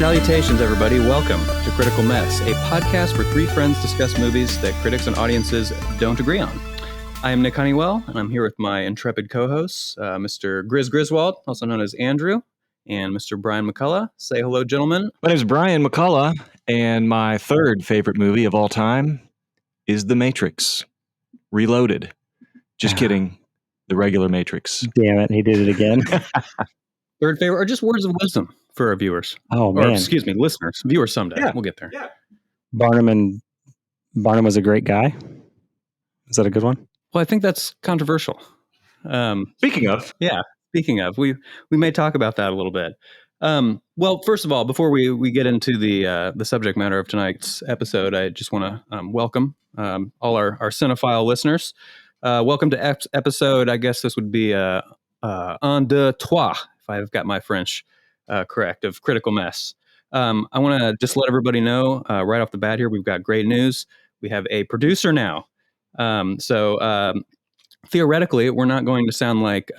Salutations, everybody. Welcome to Critical Mess, a podcast where three friends discuss movies that critics and audiences don't agree on. I am Nick Honeywell, and I'm here with my intrepid co-hosts, Mr. Grizz Griswold, also known as Andrew, and Mr. Brian McCullough. Say hello, gentlemen. My name is Brian McCullough, and my third favorite movie of all time is The Matrix Reloaded. Just kidding. The regular Matrix. Damn it, he did it again. Third favorite, or just words of wisdom for our viewers. Oh, man. Or, excuse me, listeners. Viewers someday. Yeah. We'll get there. Yeah. Barnum was a great guy. Is that a good one? Well, I think that's controversial. Speaking of, we may talk about that a little bit. Well, first of all, before we get into the subject matter of tonight's episode, I just want to welcome all our cinephile listeners. Welcome to episode, I guess this would be un, deux, trois, if I've got my French correct, of Critical Mess. I want to just let everybody know right off the bat here, we've got great news. We have a producer now. So theoretically, we're not going to sound like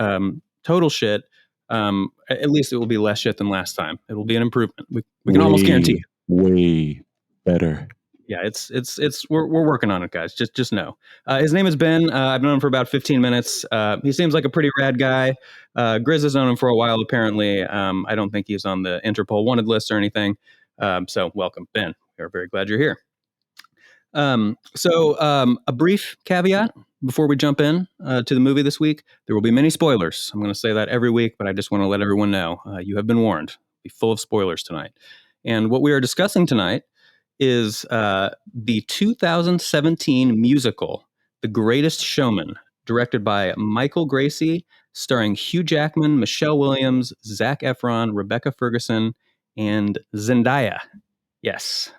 total shit. At least it will be less shit than last time. It will be an improvement. We can almost guarantee it. Way better. Yeah, we're working on it, guys. Just know. His name is Ben. I've known him for about 15 minutes. He seems like a pretty rad guy. Grizz has known him for a while, apparently. I don't think he's on the Interpol wanted list or anything. So welcome, Ben. We're very glad you're here. So a brief caveat before we jump in to the movie this week. There will be many spoilers. I'm going to say that every week, but I just want to let everyone know you have been warned. It'll be full of spoilers tonight. And what we are discussing tonight is the 2017 musical, The Greatest Showman, directed by Michael Gracie, starring Hugh Jackman, Michelle Williams, Zac Efron, Rebecca Ferguson, and Zendaya. Yes,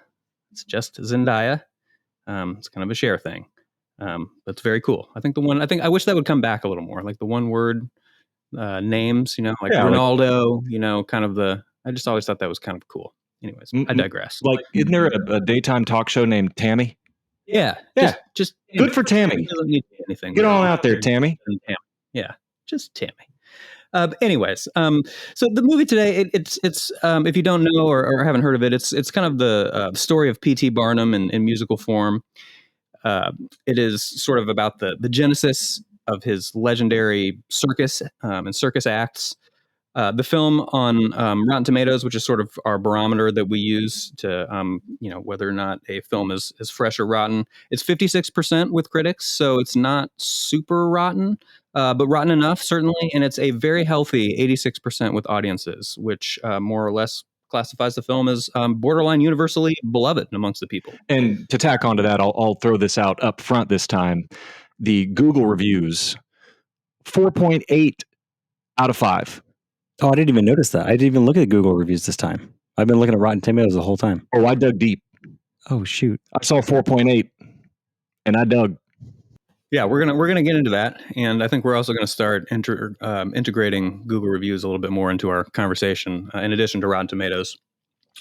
it's just Zendaya. It's kind of a Cher thing. That's very cool. I wish that would come back a little more, like the one word names, like Ronaldo, kind of I just always thought that was kind of cool. Anyways, I digress. Like, isn't there a daytime talk show named Tammy? Yeah. Just good for Tammy. Doesn't need anything. Get on out there, Tammy. Yeah, just Tammy. Anyways, so the movie today, it's if you don't know or haven't heard of it, it's kind of the story of P.T. Barnum in musical form. It is sort of about the genesis of his legendary circus and circus acts. The film on Rotten Tomatoes, which is sort of our barometer that we use to, whether or not a film is fresh or rotten. It's 56% with critics, so it's not super rotten, but rotten enough, certainly. And it's a very healthy 86% with audiences, which more or less classifies the film as borderline universally beloved amongst the people. And to tack onto that, I'll throw this out up front this time. The Google reviews, 4.8 out of 5. Oh, I didn't even notice that. I didn't even look at Google reviews this time. I've been looking at Rotten Tomatoes the whole time. Oh, I dug deep. Oh, shoot. I saw 4.8 and I dug. Yeah, we're gonna get into that, and I think we're also going to start integrating Google reviews a little bit more into our conversation, in addition to Rotten Tomatoes.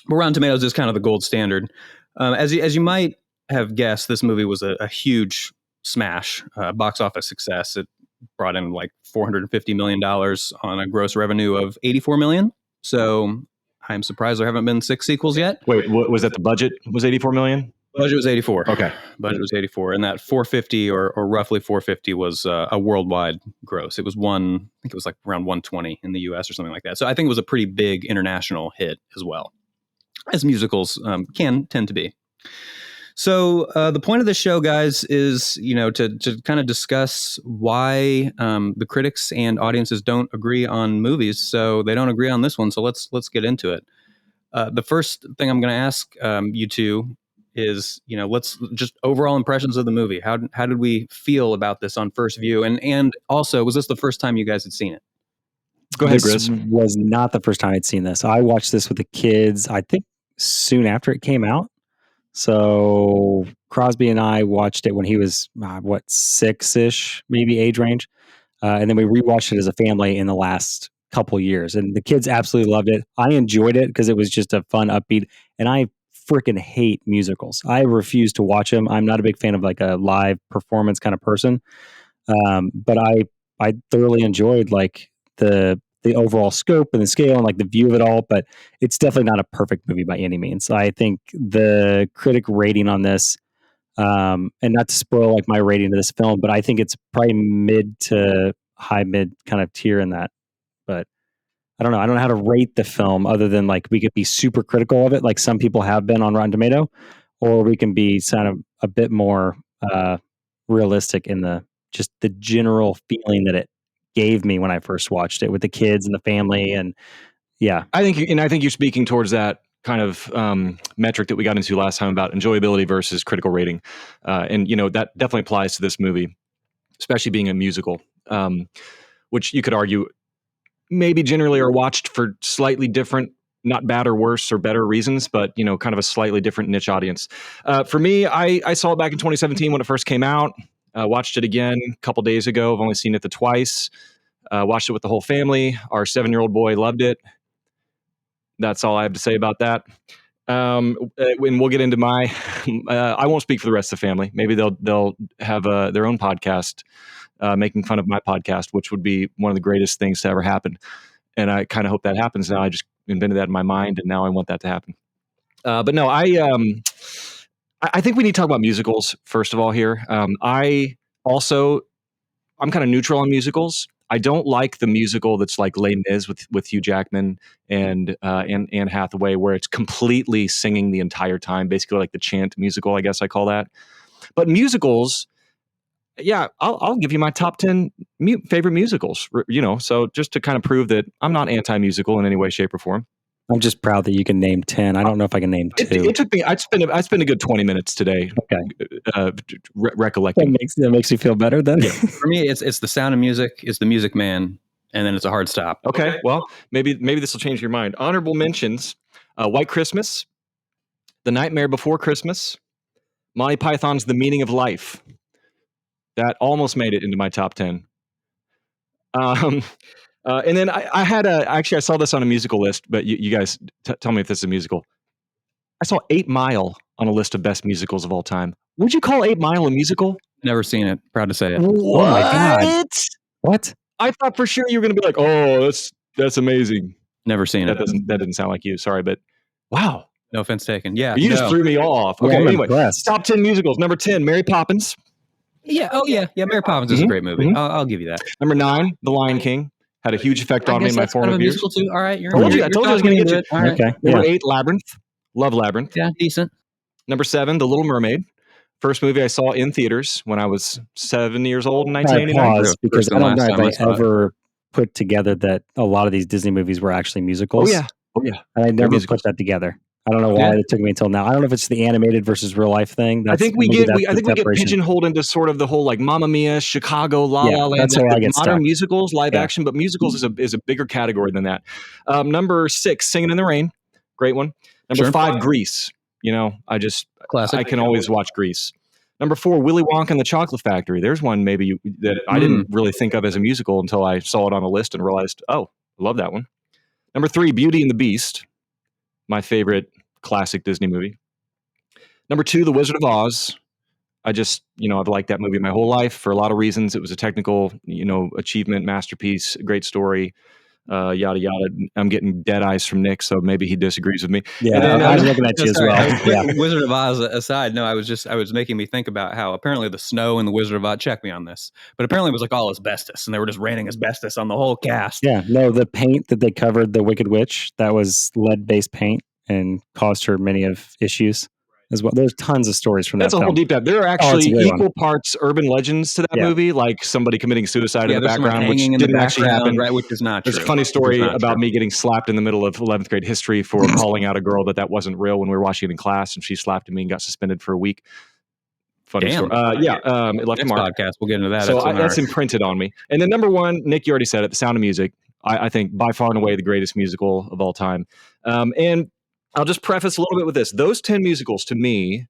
But Rotten Tomatoes is kind of the gold standard. As you might have guessed, this movie was a huge smash, box office success. It brought in like $450 million on a gross revenue of $84 million. So I'm surprised there haven't been 6 sequels yet. Wait, what was that? The budget was $84 million? Budget was 84. Okay. Budget was 84. And that 450 or roughly 450 was a worldwide gross. It was I think it was like around 120 in the US or something like that. So I think it was a pretty big international hit as well, as musicals can tend to be. So the point of the show, guys, is, to kind of discuss why the critics and audiences don't agree on movies. So they don't agree on this one. So let's get into it. The first thing I'm going to ask you two is, let's just overall impressions of the movie. How did we feel about this on first view? And also, was this the first time you guys had seen it? Go ahead, This Grizz. was not the first time I'd seen this. I watched this with the kids, I think, soon after it came out. So Crosby and I watched it when he was, 6-ish, maybe age range. And then we rewatched it as a family in the last couple years. And the kids absolutely loved it. I enjoyed it because it was just a fun, upbeat. And I freaking hate musicals. I refuse to watch them. I'm not a big fan of like a live performance kind of person. But I thoroughly enjoyed like the the overall scope and the scale and like the view of it all, but it's definitely not a perfect movie by any means. I think the critic rating on this, and not to spoil like my rating of this film, but I think it's probably mid to high mid kind of tier in that. But I don't know. I don't know how to rate the film other than like we could be super critical of it, like some people have been on Rotten Tomato, or we can be kind of a bit more realistic in the just the general feeling that it gave me when I first watched it with the kids and the family. And yeah, I think you're speaking towards that kind of metric that we got into last time about enjoyability versus critical rating, and that definitely applies to this movie, especially being a musical, which you could argue maybe generally are watched for slightly different, not bad or worse or better reasons, but kind of a slightly different niche audience. For me, I saw it back in 2017 when it first came out. Watched it again a couple days ago. I've only seen it twice. Watched it with the whole family. Our 7-year-old boy loved it. That's all I have to say about that. And we'll get into my. I won't speak for the rest of the family. Maybe they'll have their own podcast making fun of my podcast, which would be one of the greatest things to ever happen. And I kind of hope that happens now. I just invented that in my mind, and now I want that to happen. But no, I think we need to talk about musicals first of all here. I'm kind of neutral on musicals. I don't like the musical that's like Les Mis with Hugh Jackman and Anne Hathaway, where it's completely singing the entire time, basically like the chant musical, I guess I call that. But musicals, yeah, I'll give you my top 10 favorite musicals. So just to kind of prove that I'm not anti-musical in any way, shape, or form. I'm just proud that you can name 10. I don't know if I can name 2. It took me. I spent a good 20 minutes today. Okay, recollecting. That makes you feel better then. Yeah. For me, it's The Sound of Music, it's The Music Man, and then it's a hard stop. Okay. Well, maybe this will change your mind. Honorable mentions: White Christmas, The Nightmare Before Christmas, Monty Python's The Meaning of Life. That almost made it into my top 10. And then I had I saw this on a musical list, but you guys tell me if this is a musical. I saw 8 Mile on a list of best musicals of all time. Would you call 8 Mile a musical? Never seen it. Proud to say it. Oh my God. What? I thought for sure you were going to be like, oh, that's amazing. Never seen it. That didn't sound like you. Sorry, but wow. No offense taken. Yeah. You just threw me off. Okay, I'm anyway. impressed. Top 10 musicals. Number 10, Mary Poppins. Yeah. Oh, yeah. Yeah. Mary Poppins is a great movie. I'll give you that. Number 9, The Lion King. Had a huge effect on me in my formative years. Musical too. All right. I told you I was going to get you. All right. Okay. Number 8, Labyrinth. Love Labyrinth. Yeah. Decent. Number 7, The Little Mermaid. First movie I saw in theaters when I was 7 years old in 1989. Pause, because I don't know if I ever put together that a lot of these Disney movies were actually musicals. Oh yeah. And I never put that together. I don't know why it took me until now. I don't know if it's the animated versus real life thing. I think we get pigeonholed into sort of the whole like Mamma Mia, Chicago, La La Land, that's where I get modern stuck. musicals, live action, but musicals is a bigger category than that. Number 6, Singing in the Rain, great one. Number 5, Grease. Classic. I can always watch Grease. Number 4, Willy Wonka and the Chocolate Factory. There's one maybe that I didn't really think of as a musical until I saw it on a list and realized, oh, I love that one. Number 3, Beauty and the Beast, my favorite classic Disney movie. Number 2, The Wizard of Oz. I've liked that movie my whole life for a lot of reasons. It was a technical, achievement, masterpiece, great story. Yada yada. I'm getting dead eyes from Nick, so maybe he disagrees with me. Yeah, I was looking at you as well. Yeah. Wizard of Oz aside, no, I was making me think about how apparently the snow in the Wizard of Oz. Check me on this, but apparently it was like all asbestos, and they were just raining asbestos on the whole cast. Yeah, no, the paint that they covered the Wicked Witch, that was lead-based paint and caused her many of issues as well. There's tons of stories from that. That's a whole deep dive. There are actually equal parts urban legends to that movie, like somebody committing suicide in the background, which didn't actually happen. Right, which is not true. There's a funny story about me getting slapped in the middle of 11th grade history for calling out a girl that wasn't real when we were watching it in class, and she slapped me and got suspended for a week. Funny story. It left a mark. Podcast, we'll get into that. So that's imprinted on me. And then number 1, Nick, you already said it, The Sound of Music. I think by far and away the greatest musical of all time. And I'll just preface a little bit with this. Those 10 musicals, to me,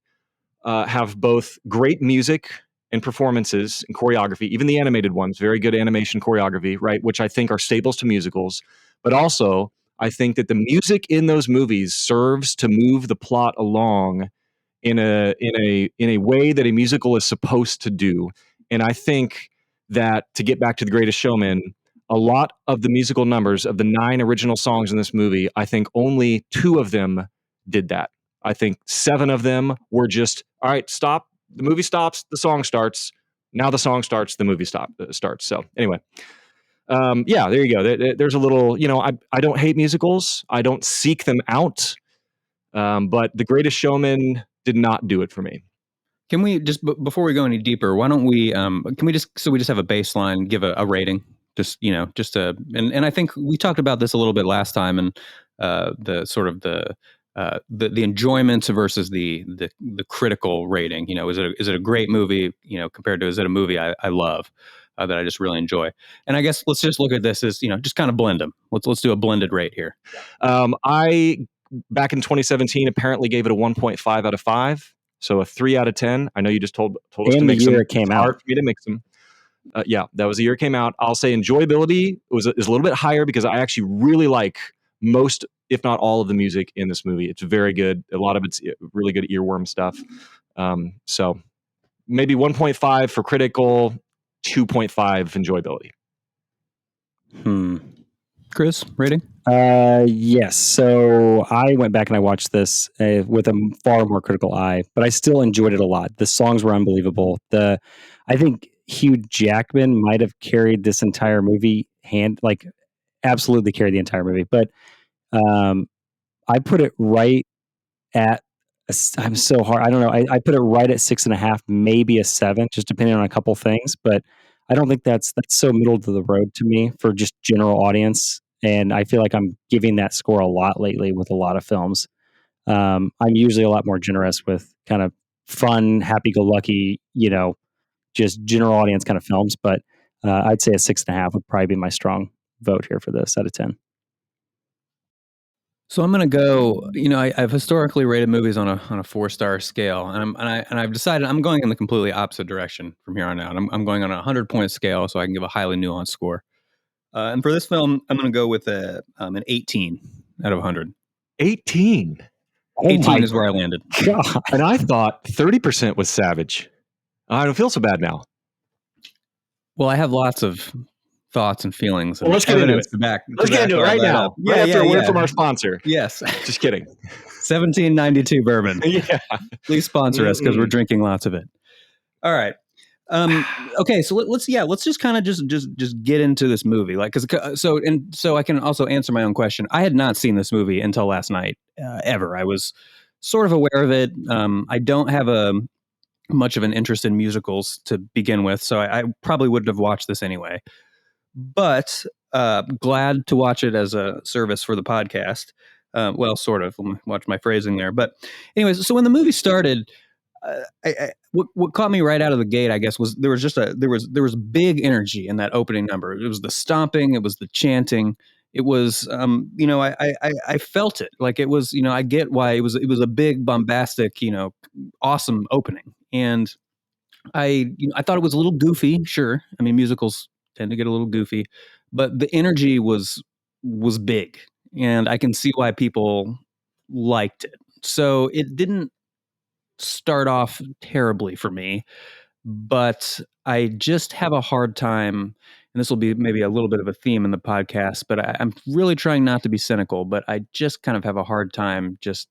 have both great music and performances and choreography, even the animated ones, very good animation choreography, right? Which I think are staples to musicals. But also, I think that the music in those movies serves to move the plot along in a way that a musical is supposed to do. And I think that, to get back to The Greatest Showman, a lot of the musical numbers of the 9 original songs in this movie, I think only 2 of them did that. I think 7 of them were just, all right, stop. The movie stops. The song starts. Now the song starts. The movie starts. So anyway, yeah, there you go. There's a little, I don't hate musicals. I don't seek them out. But The Greatest Showman did not do it for me. Can we just before we go any deeper? Why don't we? Can we just have a baseline, give a rating? And I think we talked about this a little bit last time, and the sort of the enjoyment versus the critical rating. Is it a great movie? Compared to, is it a movie I love that I just really enjoy? And I guess let's just look at this as just kind of blend them. Let's do a blended rate here. I back in 2017 apparently gave it a 1.5 out of 5. So a 3 out of 10. I know you just told us to mix them. It came out. Hard for me to mix them. Yeah, that was the year it came out. I'll say enjoyability is a little bit higher because I actually really like most, if not all, of the music in this movie. It's very good. A lot of it's really good earworm stuff. So maybe 1.5 for critical, 2.5 enjoyability. Chris, rating? Yes. So I went back and I watched this with a far more critical eye, but I still enjoyed it a lot. The songs were unbelievable. I think Hugh Jackman might have carried this entire movie absolutely carried the entire movie. But I put it right at. I'm so hard. I don't know. I put it right at 6.5, maybe a 7, just depending on a couple things. But I don't think that's so middle to the road to me for just general audience. And I feel like I'm giving that score a lot lately with a lot of films. I'm usually a lot more generous with kind of fun, happy-go-lucky, just general audience kind of films. But I'd say a 6.5 would probably be my strong vote here for this out of 10. So I'm going to go. I've historically rated movies on a 4-star scale, and I've decided I'm going in the completely opposite direction from here on out. I'm going on a 100-point scale, so I can give a highly nuanced score. And for this film, I'm going to go with an 18 out of 100. 18? 18 is where I landed. God. And I thought 30% was savage. I don't feel so bad now. Well, I have lots of thoughts and feelings. And let's get into it. Let's get into it right now. Yeah, after a word from our sponsor. Yes. Just kidding. 1792 bourbon. Yeah. Please sponsor us because we're drinking lots of it. All right. Okay, so let's just kind of just get into this movie, so I can also answer my own question. I had not seen this movie until last night, ever. I was sort of aware of it. I don't have much of an interest in musicals to begin with, so I probably wouldn't have watched this anyway. But glad to watch it as a service for the podcast. Well, sort of. Let me watch my phrasing there. But anyways, so when the movie started, what caught me right out of the gate, I guess, was there was big energy in that opening number. It was the stomping, it was the chanting, it was I felt it. Like it was, I get why it was a big, bombastic, awesome opening. And I thought it was a little goofy, sure. I mean, musicals tend to get a little goofy, but the energy was big, and I can see why people liked it. So it didn't start off terribly for me, but I just have a hard time, and this will be maybe a little bit of a theme in the podcast, but I'm really trying not to be cynical, but I just kind of have a hard time just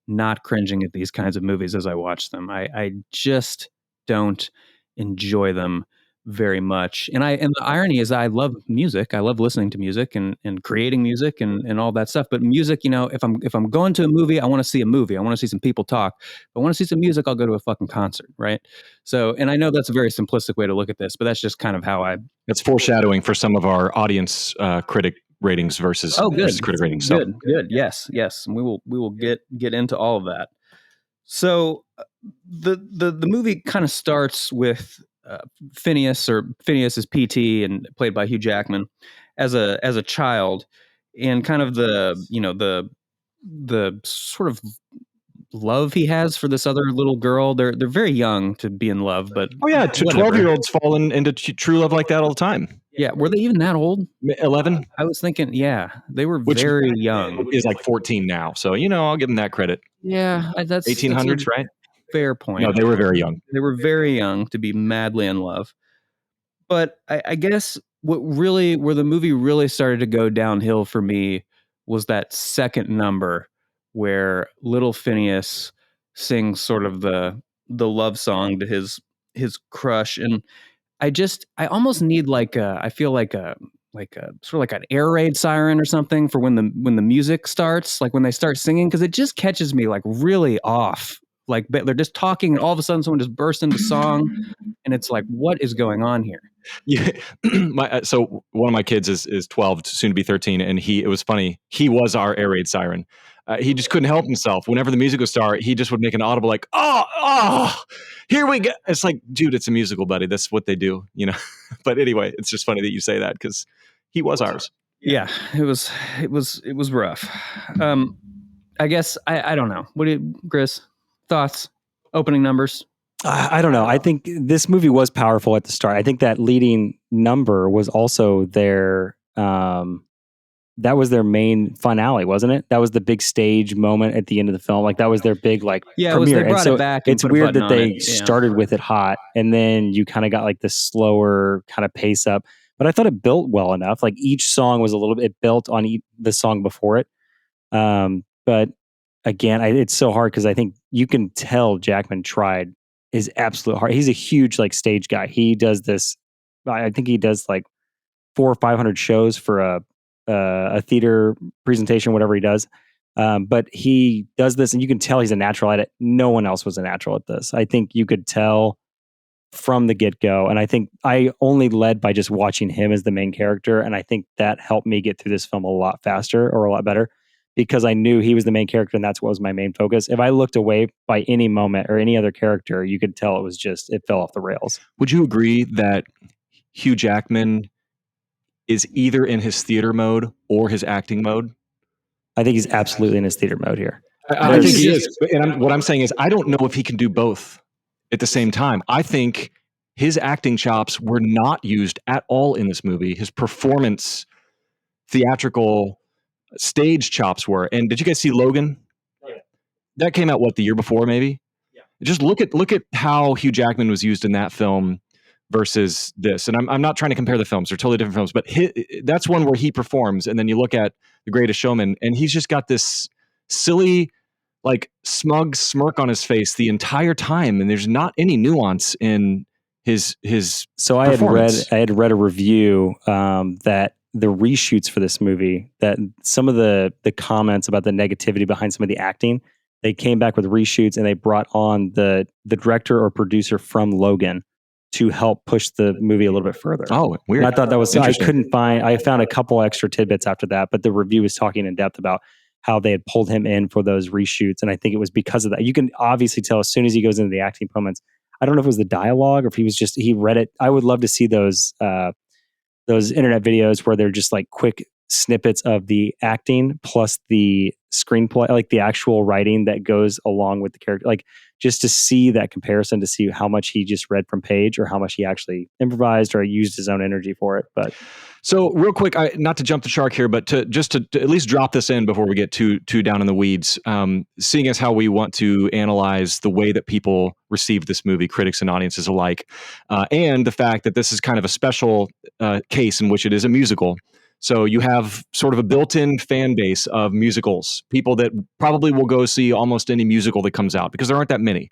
not cringing at these kinds of movies as I watch them. I just don't enjoy them very much. And the irony is I love music. I love listening to music and creating music and all that stuff. But music, if I'm going to a movie, I want to see a movie. I want to see some people talk. If I want to see some music, I'll go to a fucking concert, right? So, and I know that's a very simplistic way to look at this, but that's just kind of how That's foreshadowing for some of our audience critic ratings versus critic ratings. So. Good. Yes. And we will get into all of that. So the movie kind of starts with Phineas is PT and played by Hugh Jackman as a child, and kind of the sort of love he has for this other little girl. They're very young to be in love, but 12-year-olds fall into true love like that all the time. Yeah, were they even that old? 11. I was thinking, yeah, they were very young. Is like 14 now, so I'll give them that credit. Yeah, that's 1800s, right? Fair point. No, they were very young. They were very young to be madly in love. But I guess where the movie really started to go downhill for me was that second number where little Phineas sings sort of the love song to his crush, and I almost need I feel like a sort of like an air raid siren or something for when the music starts, like when they start singing, because it just catches me like really off. Like they're just talking, and all of a sudden someone just bursts into song, and it's like, what is going on here? Yeah. So one of my kids is 12, soon to be 13, and it was funny. He was our air raid siren. He just couldn't help himself. Whenever the music would start, he just would make an audible like, oh, here we go. It's like, dude, it's a musical, buddy. That's what they do, you know. But anyway, it's just funny that you say that because he was ours. Yeah, it was rough. I guess I don't know. What do you, Chris? Thoughts? Opening numbers? I don't know. I think this movie was powerful at the start. I think that leading number was also their that was their main finale, wasn't it? That was the big stage moment at the end of the film. Like that was their big premiere. They brought it back. It's weird that they started with it hot, and then you kind of got like this slower kind of pace up. But I thought it built well enough. Like each song was a little bit, it built on the song before it. But again, it's so hard because I think you can tell Jackman tried his absolute heart. He's a huge like stage guy. He does this. I think he does like 400 or 500 shows for a theater presentation, whatever he does. But he does this, and you can tell he's a natural at it. No one else was a natural at this. I think you could tell from the get-go, and I think I only led by just watching him as the main character, and I think that helped me get through this film a lot faster or a lot better because I knew he was the main character and that's what was my main focus. If I looked away by any moment or any other character, you could tell it fell off the rails. Would you agree that Hugh Jackman is either in his theater mode or his acting mode? I think he's absolutely in his theater mode here. I think he is. And what I'm saying is I don't know if he can do both at the same time. I think his acting chops were not used at all in this movie. His performance, theatrical, stage chops were. And did you guys see Logan? Yeah. That came out the year before, maybe? Yeah. Just look at how Hugh Jackman was used in that film versus this. And I'm not trying to compare the films. They're totally different films. But that's one where he performs. And then you look at The Greatest Showman, and he's just got this silly, like smug smirk on his face the entire time. And there's not any nuance in his So I had read a review that the reshoots for this movie, that some of the comments about the negativity behind some of the acting, they came back with reshoots and they brought on the director or producer from Logan to help push the movie a little bit further. Oh, weird. And I thought that was, I found a couple extra tidbits after that, but the review was talking in depth about how they had pulled him in for those reshoots. And I think it was because of that. You can obviously tell as soon as he goes into the acting moments. I don't know if it was the dialogue or if he read it. I would love to see those internet videos where they're just like quick snippets of the acting plus the screenplay, like the actual writing that goes along with the character, like just to see that comparison, to see how much he just read from page or how much he actually improvised or used his own energy for it. But so real quick, not to jump the shark here, but to at least drop this in before we get too down in the weeds, seeing as how we want to analyze the way that people received this movie, critics and audiences alike, and the fact that this is kind of a special case in which it is a musical. So you have sort of a built-in fan base of musicals, people that probably will go see almost any musical that comes out because there aren't that many.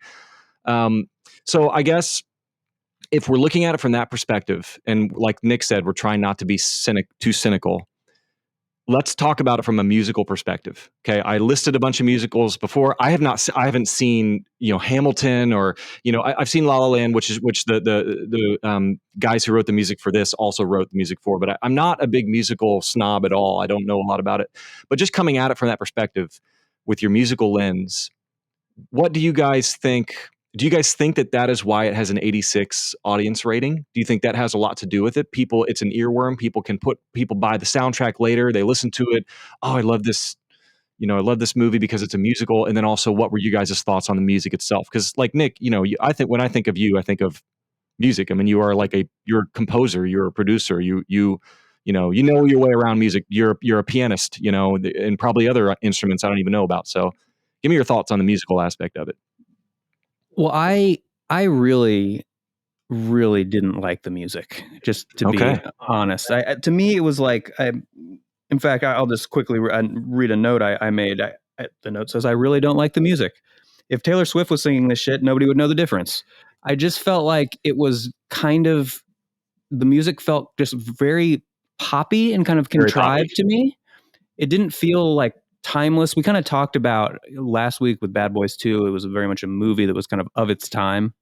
So I guess if we're looking at it from that perspective, and like Nick said, we're trying not to be too cynical. Let's talk about it from a musical perspective. Okay, I listed a bunch of musicals before. I haven't seen Hamilton, or I've seen La La Land, which the guys who wrote the music for this also wrote the music for. But I'm not a big musical snob at all. I don't know a lot about it. But just coming at it from that perspective, with your musical lens, what do you guys think? Do you guys think that is why it has an 86 audience rating? Do you think that has a lot to do with it? It's an earworm. People buy the soundtrack later. They listen to it. Oh, I love this. I love this movie because it's a musical. And then also, what were you guys' thoughts on the music itself? Because like Nick, I think when I think of you, I think of music. I mean, you're a composer, you're a producer, you know your way around music. You're a pianist, and probably other instruments I don't even know about. So give me your thoughts on the musical aspect of it. Well, I really really didn't like the music, just to be Okay. honest. To me, it was like, in fact, I'll just quickly read a note I made. The note says, "I really don't like the music. If Taylor Swift was singing this shit, nobody would know the difference." I just felt like it was kind of, the music felt just very poppy and kind of Very poppy. contrived to me. It didn't feel like timeless. We kind of talked about last week with Bad Boys 2. It was very much a movie that was kind of its time.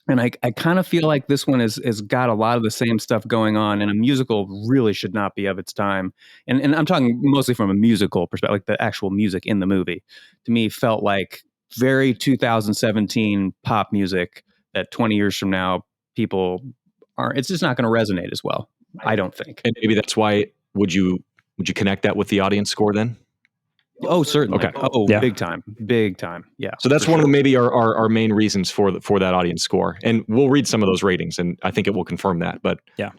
And I kind of feel like this one is got a lot of the same stuff going on, and a musical really should not be of its time. And I'm talking mostly from a musical perspective, like the actual music in the movie, to me felt like very 2017 pop music that 20 years from now people aren't. It's just not going to resonate as well, I don't think. And maybe that's why. Would you connect that with the audience score then? Oh, certainly. Okay. Oh, Yeah. big time. Yeah. So that's for one sure. of maybe our main reasons for that audience score, and we'll read some of those ratings, and I think it will confirm that. But Yeah.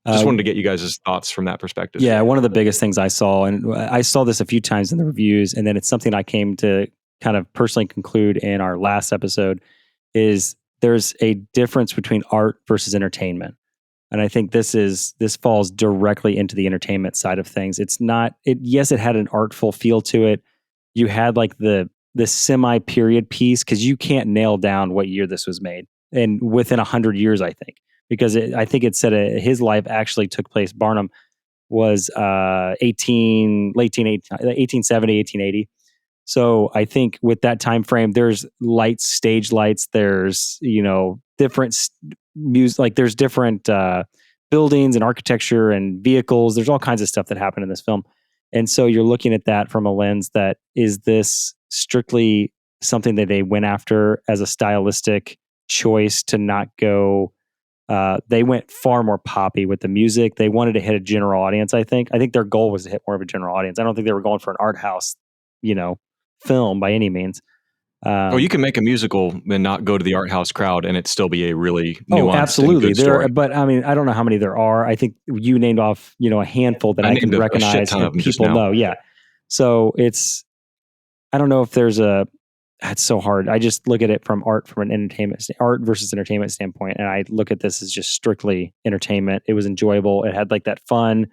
just wanted to get you guys' thoughts from that perspective. Yeah, one of the biggest things I saw, and I saw this a few times in the reviews, and then it's something I came to kind of personally conclude in our last episode, is there's a difference between art versus entertainment. And I think this falls directly into the entertainment side of things. It's not yes, it had an artful feel to it. You had like the semi period piece, because you can't nail down what year this was made, and within 100 years, I think, because I think it said his life actually took place. Barnum was 1870, 1880. So I think with that time frame, there's lights, stage lights. There's different music, like there's different buildings and architecture and vehicles. There's all kinds of stuff that happened in this film, and so you're looking at that from a lens that, is this strictly something that they went after as a stylistic choice to not go? They went far more poppy with the music. They wanted to hit a general audience. I think their goal was to hit more of a general audience. I don't think they were going for an art house, film by any means. You can make a musical and not go to the art house crowd, and it still be a really nuanced absolutely. and good story. But I mean, I don't know how many there are. I think you named off, a handful that I can named a shit recognize ton of and them just people now. know. Yeah. So I don't know if there's it's so hard. I just look at it from art versus entertainment standpoint. And I look at this as just strictly entertainment. It was enjoyable. It had like that fun,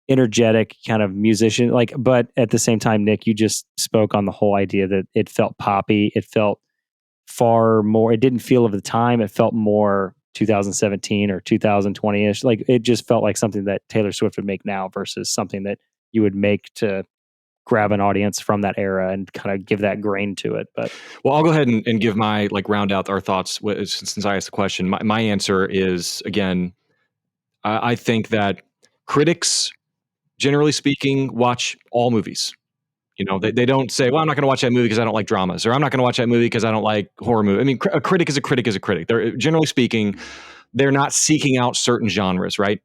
energetic kind of musician, but at the same time, Nick, you just spoke on the whole idea that it felt poppy. It felt far more, it didn't feel of the time. It felt more 2017 or 2020-ish. Like it just felt like something that Taylor Swift would make now versus something that you would make to grab an audience from that era and kind of give that grain to it. But well, I'll go ahead and give my round out our thoughts since I asked the question. My answer is, again, I think that critics, generally speaking, watch all movies. They don't say, well, I'm not going to watch that movie because I don't like dramas, or I'm not going to watch that movie because I don't like horror movies. I mean, a critic is a critic is a critic. They're, generally speaking, they're not seeking out certain genres, right?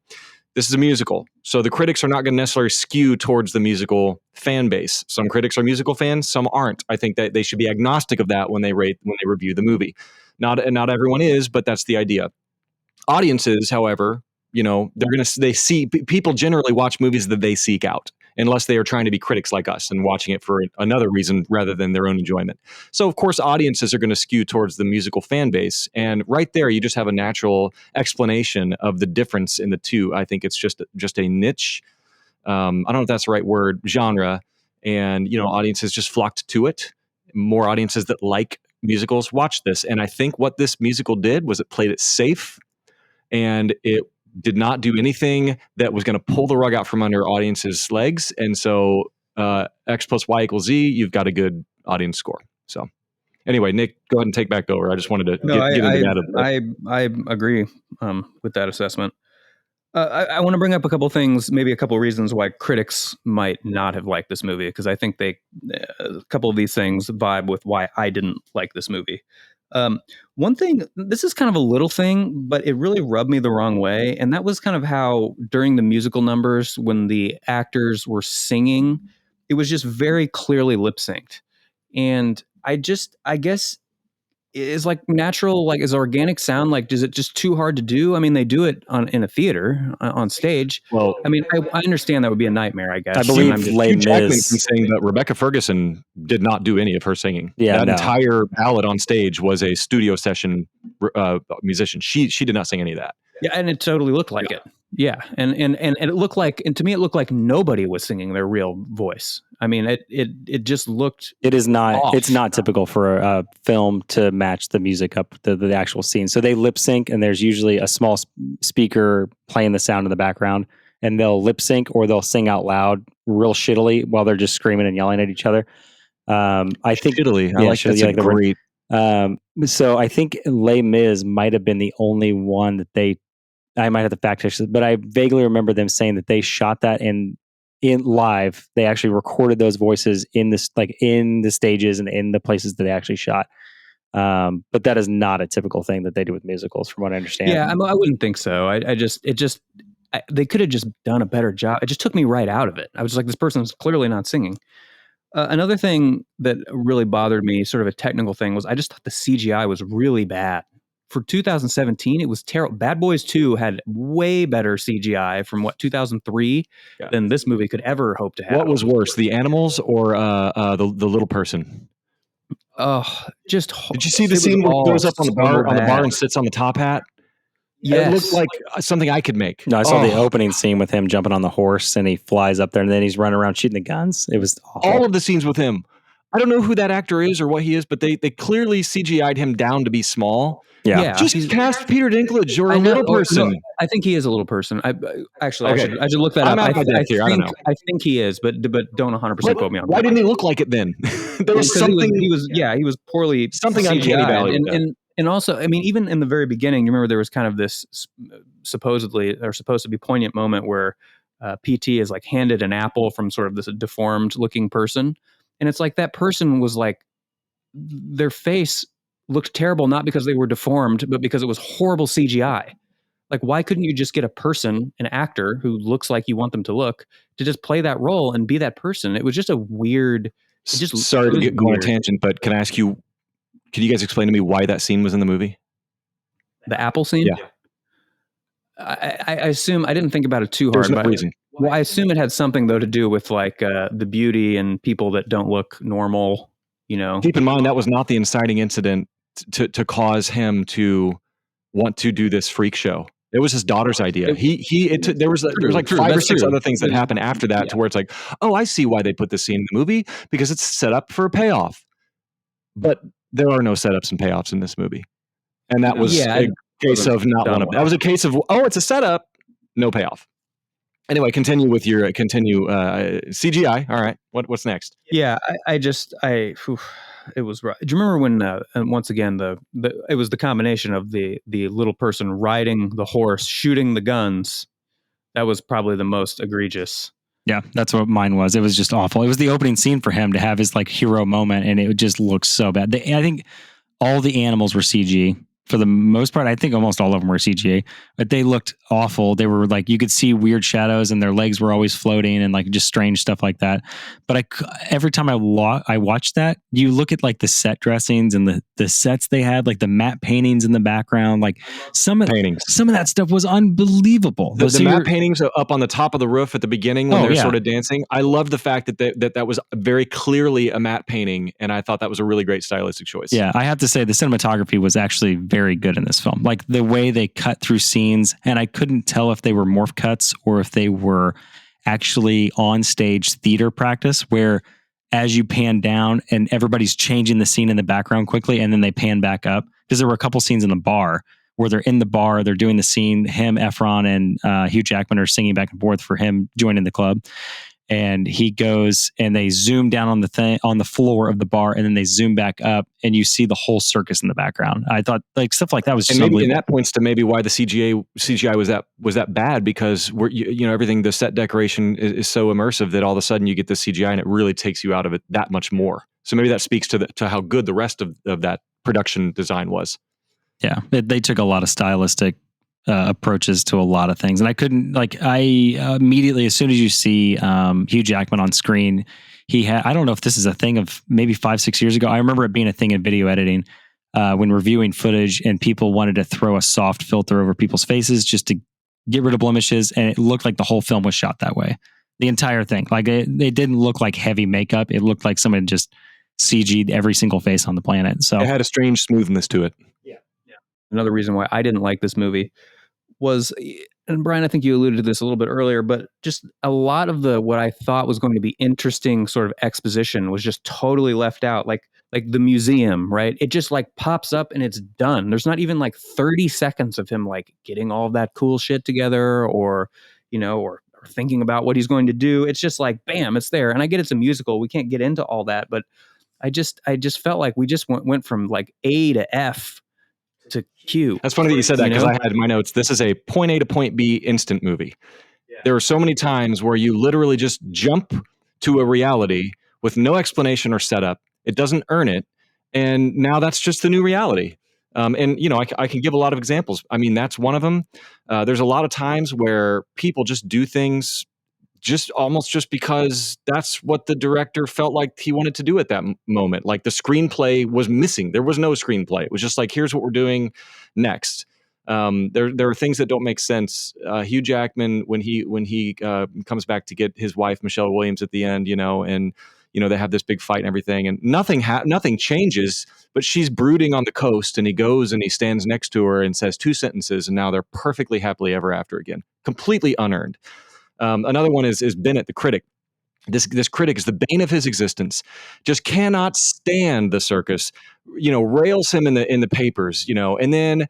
This is a musical. So the critics are not going to necessarily skew towards the musical fan base. Some critics are musical fans, some aren't. I think that they should be agnostic of that when they review the movie. Not everyone is, but that's the idea. Audiences, however, people generally watch movies that they seek out, unless they are trying to be critics like us and watching it for another reason rather than their own enjoyment. So of course, audiences are going to skew towards the musical fan base. And right there, you just have a natural explanation of the difference in the two. I think it's just a niche. I don't know if that's the right word, genre. And, audiences just flocked to it. More audiences that like musicals watch this. And I think what this musical did was it played it safe, and it did not do anything that was going to pull the rug out from under audiences' legs. And so X plus Y equals Z, you've got a good audience score. So anyway, Nick, go ahead and take back over. I just wanted to get into that. I agree with that assessment. I want to bring up a couple things, maybe a couple reasons why critics might not have liked this movie, because I think a couple of these things vibe with why I didn't like this movie. One thing, this is kind of a little thing, but it really rubbed me the wrong way. And that was kind of how during the musical numbers, when the actors were singing, it was just very clearly lip synced. And I guess is like natural, like is organic sound, like is it just too hard to do? I mean, they do it in a theater on stage. Well, I mean, I understand that would be a nightmare, I guess. I believe I'm just, Les Hugh Jackman Mis. can sing, but Rebecca Ferguson did not do any of her singing. Yeah, that no. entire ballad on stage was a studio session musician. She did not sing any of that. yeah, and it totally looked like it. Yeah, and it looked like, and to me, it looked like nobody was singing their real voice. I mean, it just looked. It is not. off. It's not typical for a film to match the music up to the actual scene. So they lip sync, and there's usually a small speaker playing the sound in the background, and they'll lip sync or they'll sing out loud, real shittily, while they're just screaming and yelling at each other. I think Italy. I yeah, like that's shittily, a like the word. great. So I think Les Mis might have been the only one that I might have to fact check this, but I vaguely remember them saying that they shot that in live. They actually recorded those voices in this, like in the stages and in the places that they actually shot. But that is not a typical thing that they do with musicals, from what I understand. Yeah, I wouldn't think so. They could have just done a better job. It just took me right out of it. I was just like, this person's clearly not singing. Another thing that really bothered me, sort of a technical thing, was I just thought the CGI was really bad. For 2017, it was terrible. Bad Boys 2 had way better CGI from 2003 than this movie could ever hope to have. What was worse, the animals or the little person? Oh, just did you see the scene where he goes up on the bar and sits on the top hat? Yes. It looked like something I could make. No, I saw the opening scene with him jumping on the horse and he flies up there and then he's running around shooting the guns. It was awful. All of the scenes with him. I don't know who that actor is or what he is, but they clearly CGI'd him down to be small. Yeah. Just cast Peter Dinklage or a little person. No, I think he is a little person. I should look that I'm up. out my depth here. I don't know. I think he is, but don't 100% quote me on that. Why didn't he look like it then? There was something. He was poorly something CGI'd. uncanny valley. And also, I mean, even in the very beginning, you remember there was kind of this supposed to be poignant moment where PT is like handed an apple from sort of this deformed looking person. And it's like that person was like, their face looked terrible, not because they were deformed, but because it was horrible CGI. Like, why couldn't you just get a person, an actor who looks like you want them to look, to just play that role and be that person? It was just a weird. Sorry to go on a tangent, but can I ask you? Can you guys explain to me why that scene was in the movie? The apple scene? Yeah. I assume, I didn't think about it too hard. There's no reason. Well, I assume it had something though to do with like the beauty and people that don't look normal. You know. Keep in mind that was not the inciting incident to cause him to want to do this freak show. It was his daughter's idea. There was like 5 or 6 other things that happened after that to where it's like, oh, I see why they put this scene in the movie, because it's set up for a payoff. But there are no setups and payoffs in this movie. And that was a case of not one of them. That was a case of, oh, it's a setup, no payoff. Anyway, continue with your CGI. All right. What's next? Yeah, it was rough. Do you remember when once again it was the combination of the little person riding the horse, shooting the guns? That was probably the most egregious. Yeah, that's what mine was. It was just awful. It was the opening scene for him to have his like hero moment, and it just looked so bad. I think all the animals were CG. For the most part, I think almost all of them were CGI, but they looked awful. They were like, you could see weird shadows and their legs were always floating and like just strange stuff like that. But every time I watched that, you look at like the set dressings and the sets they had, like the matte paintings in the background, like some of that stuff was unbelievable. The matte paintings up on the top of the roof at the beginning when they're sort of dancing. I love the fact that was very clearly a matte painting, and I thought that was a really great stylistic choice. Yeah, I have to say the cinematography was actually very good in this film. Like the way they cut through scenes, and I couldn't tell if they were morph cuts or if they were actually on stage theater practice, where as you pan down and everybody's changing the scene in the background quickly and then they pan back up. Because there were a couple scenes in the bar where they're in the bar, they're doing the scene, him, Efron, and Hugh Jackman are singing back and forth for him joining the club. And he goes and they zoom down on the floor of the bar, and then they zoom back up and you see the whole circus in the background. I thought like stuff like that was just and that points to maybe why the CGI was that bad, because everything, the set decoration is so immersive that all of a sudden you get the CGI and it really takes you out of it that much more. So maybe that speaks to how good the rest of that production design was. Yeah, they took a lot of stylistic approaches to a lot of things. And I immediately, as soon as you see Hugh Jackman on screen, I don't know if this is a thing of maybe 5-6 years ago. I remember it being a thing in video editing. when reviewing footage, and people wanted to throw a soft filter over people's faces just to get rid of blemishes, and it looked like the whole film was shot that way. The entire thing, like it didn't look like heavy makeup. It looked like someone just CG'd every single face on the planet. So It had a strange smoothness to it. Another reason why I didn't like this movie was, and Brian, I think you alluded to this a little bit earlier, but just a lot of what I thought was going to be interesting sort of exposition was just totally left out. Like the museum, right? It just like pops up and it's done. There's not even like 30 seconds of him like getting all of that cool shit together, or, or thinking about what he's going to do. It's just like, bam, it's there. And I get it's a musical. We can't get into all that, but I just felt like we just went from like A to F to Q. That's funny that you said that, because I had in my notes, this is a point A to point B instant movie. Yeah. There are so many times where you literally just jump to a reality with no explanation or setup. It doesn't earn it. And now that's just the new reality. And, I can give a lot of examples. I mean, that's one of them. There's a lot of times where people just do things almost just because that's what the director felt like he wanted to do at that moment. Like the screenplay was missing. There was no screenplay. It was just like, here's what we're doing next. There are things that don't make sense. Hugh Jackman, when he comes back to get his wife, Michelle Williams, at the end, and they have this big fight and everything, and nothing changes, but she's brooding on the coast, and he goes and he stands next to her and says 2 sentences, and now they're perfectly happily ever after again. Completely unearned. Another one is Bennett, the critic. This critic is the bane of his existence. Just cannot stand the circus. Rails him in the papers. And then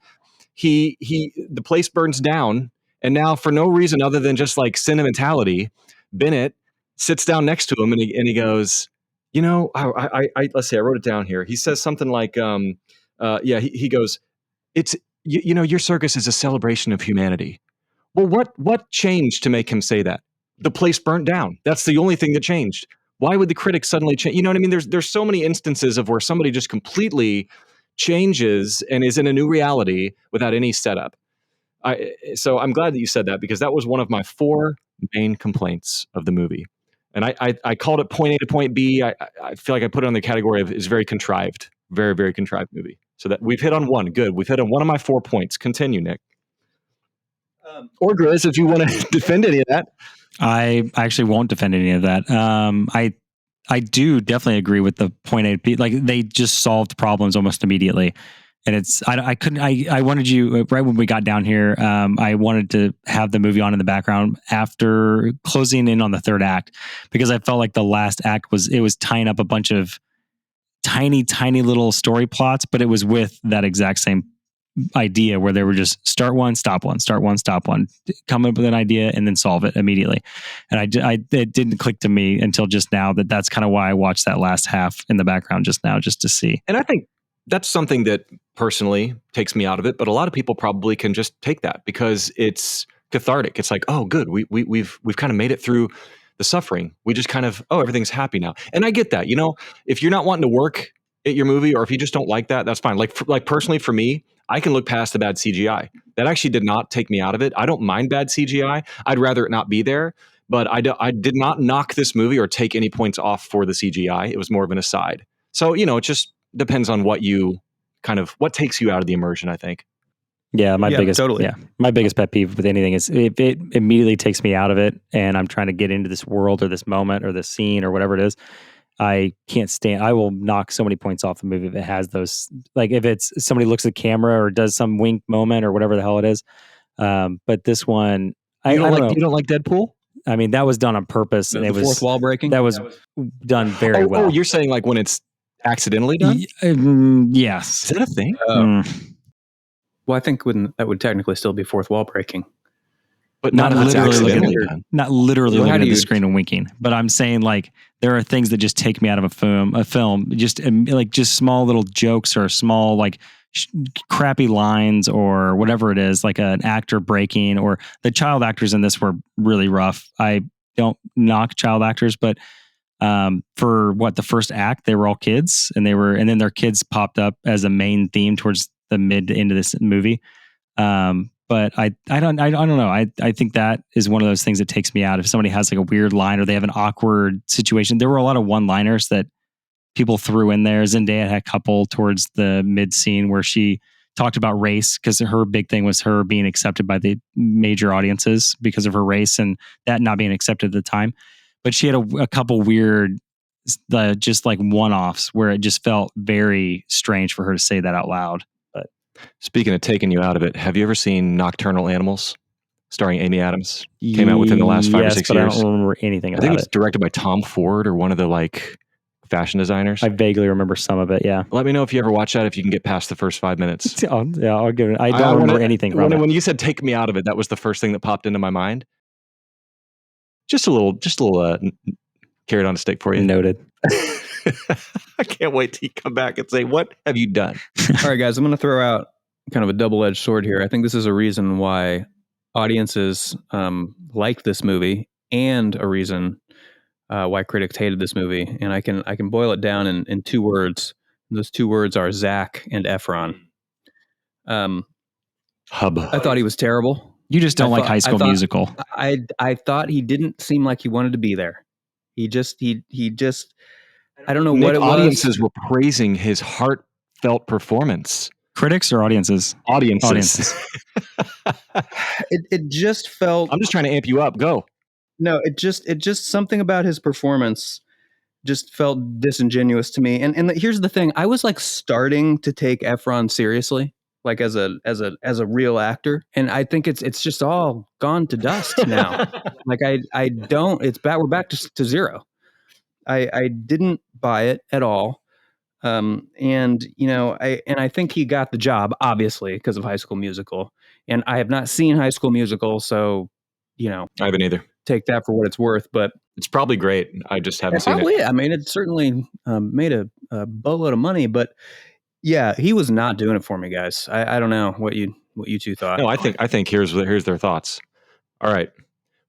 the place burns down, and now for no reason other than just like sentimentality, Bennett sits down next to him and he goes, I let's see, I wrote it down here. He says something like, he goes, it's your circus is a celebration of humanity. Well, what changed to make him say that? The place burnt down. That's the only thing that changed. Why would the critic suddenly change? You know what I mean? There's so many instances of where somebody just completely changes and is in a new reality without any setup. So I'm glad that you said that, because that was one of my 4 main complaints of the movie. And I called it point A to point B. I feel like I put it on the category of is very contrived. Very, very contrived movie. So that we've hit on one. Good. We've hit on one of my 4 points. Continue, Nick. Or Grizz, if you want to defend any of that. I actually won't defend any of that. I do definitely agree with the point A to B. Like they just solved problems almost immediately. And I wanted you, right when we got down here, I wanted to have the movie on in the background after closing in on the 3rd act, because I felt like the last act was tying up a bunch of tiny little story plots, but it was with that exact same idea where they were just start one, stop one, come up with an idea and then solve it immediately. And it didn't click to me until just now that's kind of why I watched that last half in the background just now, just to see. And I think that's something that personally takes me out of it, but a lot of people probably can just take that because it's cathartic. It's like, oh, good, we've kind of made it through the suffering. We just kind of, everything's happy now. And I get that. If you're not wanting to work at your movie, or if you just don't like that, that's fine. Like personally for me, I can look past the bad CGI. That actually did not take me out of it. I don't mind bad CGI. I'd rather it not be there. But I did not knock this movie or take any points off for the CGI. It was more of an aside. So, it just depends on what takes you out of the immersion, I think. Yeah, my biggest pet peeve with anything is if it immediately takes me out of it and I'm trying to get into this world or this moment or this scene or whatever it is, I can't stand. I will knock so many points off the movie if it has those. Like if it's somebody looks at the camera or does some wink moment or whatever the hell it is. But this one, I don't know. You don't like Deadpool? I mean, that was done on purpose, and it was fourth wall breaking. That was done very well. Oh, you're saying like when it's accidentally done? Yes. Is that a thing? Well, I think that would technically still be fourth wall breaking. But not literally looking at the screen and winking. But I'm saying like there are things that just take me out of a film. Just like small little jokes or small like crappy lines or whatever it is, like an actor breaking, or the child actors in this were really rough. I don't knock child actors, but for the first act, they were all kids, and then their kids popped up as a main theme towards the mid to end of this movie. But I don't know. I think that is one of those things that takes me out. If somebody has like a weird line or they have an awkward situation, there were a lot of one-liners that people threw in there. Zendaya had a couple towards the mid scene where she talked about race, because her big thing was her being accepted by the major audiences because of her race and that not being accepted at the time. But she had a couple weird, just like one-offs where it just felt very strange for her to say that out loud. But speaking of taking you out of it, have you ever seen Nocturnal Animals, starring Amy Adams? Came out within the last 5 or 6 but years. I don't remember anything I about think it. it's directed by Tom Ford or one of the like fashion designers. I vaguely remember some of it. Yeah. Let me know if you ever watch that, if you can get past the first 5 minutes. Yeah, I'll give it. I don't remember anything from it. When you said take me out of it, that was the first thing that popped into my mind. Just a little carrot on a stick for you. Noted. I can't wait till you come back and say, what have you done? All right, guys, I'm going to throw out kind of a double-edged sword here. I think this is a reason why audiences like this movie, and a reason why critics hated this movie. And I can boil it down in 2 words. Those 2 words are Zac and Efron. Hub. I thought he was terrible. You just don't like High School Musical. I thought he didn't seem like he wanted to be there. He just I don't know what it was. Audiences were praising his heartfelt performance. Critics or audiences? Audiences. It just felt. I'm just trying to amp you up. Go. No, it just something about his performance just felt disingenuous to me. And here's the thing: I was like starting to take Efron seriously, like as a real actor, and I think it's just all gone to dust now. Like I don't. It's back. We're back to zero. I didn't buy it at all. And I think he got the job, obviously, because of High School Musical. And I have not seen High School Musical, so I haven't either. Take that for what it's worth. But it's probably great. I just haven't seen it. I mean, it certainly made a boatload of money, but yeah, he was not doing it for me, guys. I don't know what you 2 thought. No, I think here's their thoughts. All right,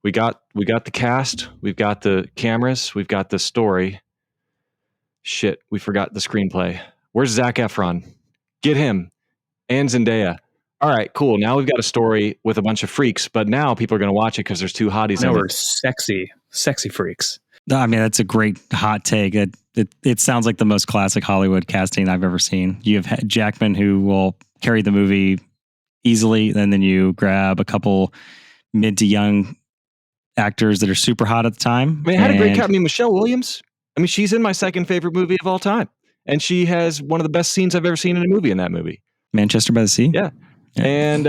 we got the cast, we've got the cameras, we've got the story. Shit, we forgot the screenplay. Where's Zac Efron? Get him and Zendaya. All right, cool. Now we've got a story with a bunch of freaks, but now people are going to watch it because there's 2 hotties in it. We're sexy freaks. I mean, that's a great hot take. It sounds like the most classic Hollywood casting I've ever seen. You have Jackman, who will carry the movie easily, and then you grab a couple mid to young actors that are super hot at the time. I mean, I had a great cast. I mean, Michelle Williams. I mean, she's in my second favorite movie of all time, and she has one of the best scenes I've ever seen in a movie in that movie. Manchester by the Sea? Yeah. And,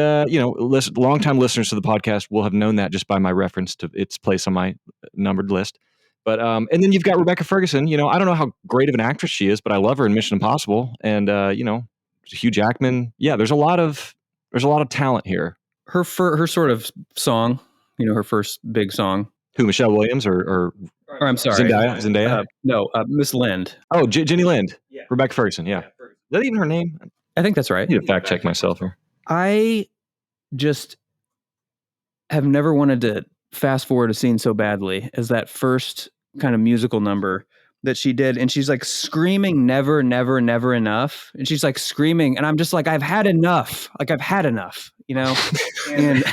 longtime listeners to the podcast will have known that just by my reference to its place on my numbered list. But, and then you've got Rebecca Ferguson. I don't know how great of an actress she is, but I love her in Mission Impossible. And, Hugh Jackman. Yeah, there's a lot of talent here. Her sort of song, her first big song. Who, Michelle Williams or I'm sorry. Zendaya? No, Miss Lind. Oh, Jenny Lind. Yeah. Rebecca Ferguson, yeah. Is that even her name? I think that's right. I need to fact check myself here. I just have never wanted to fast forward a scene so badly as that first kind of musical number that she did. And she's like screaming, never, never, never enough. And she's like screaming. And I'm just like, I've had enough. Like I've had enough, and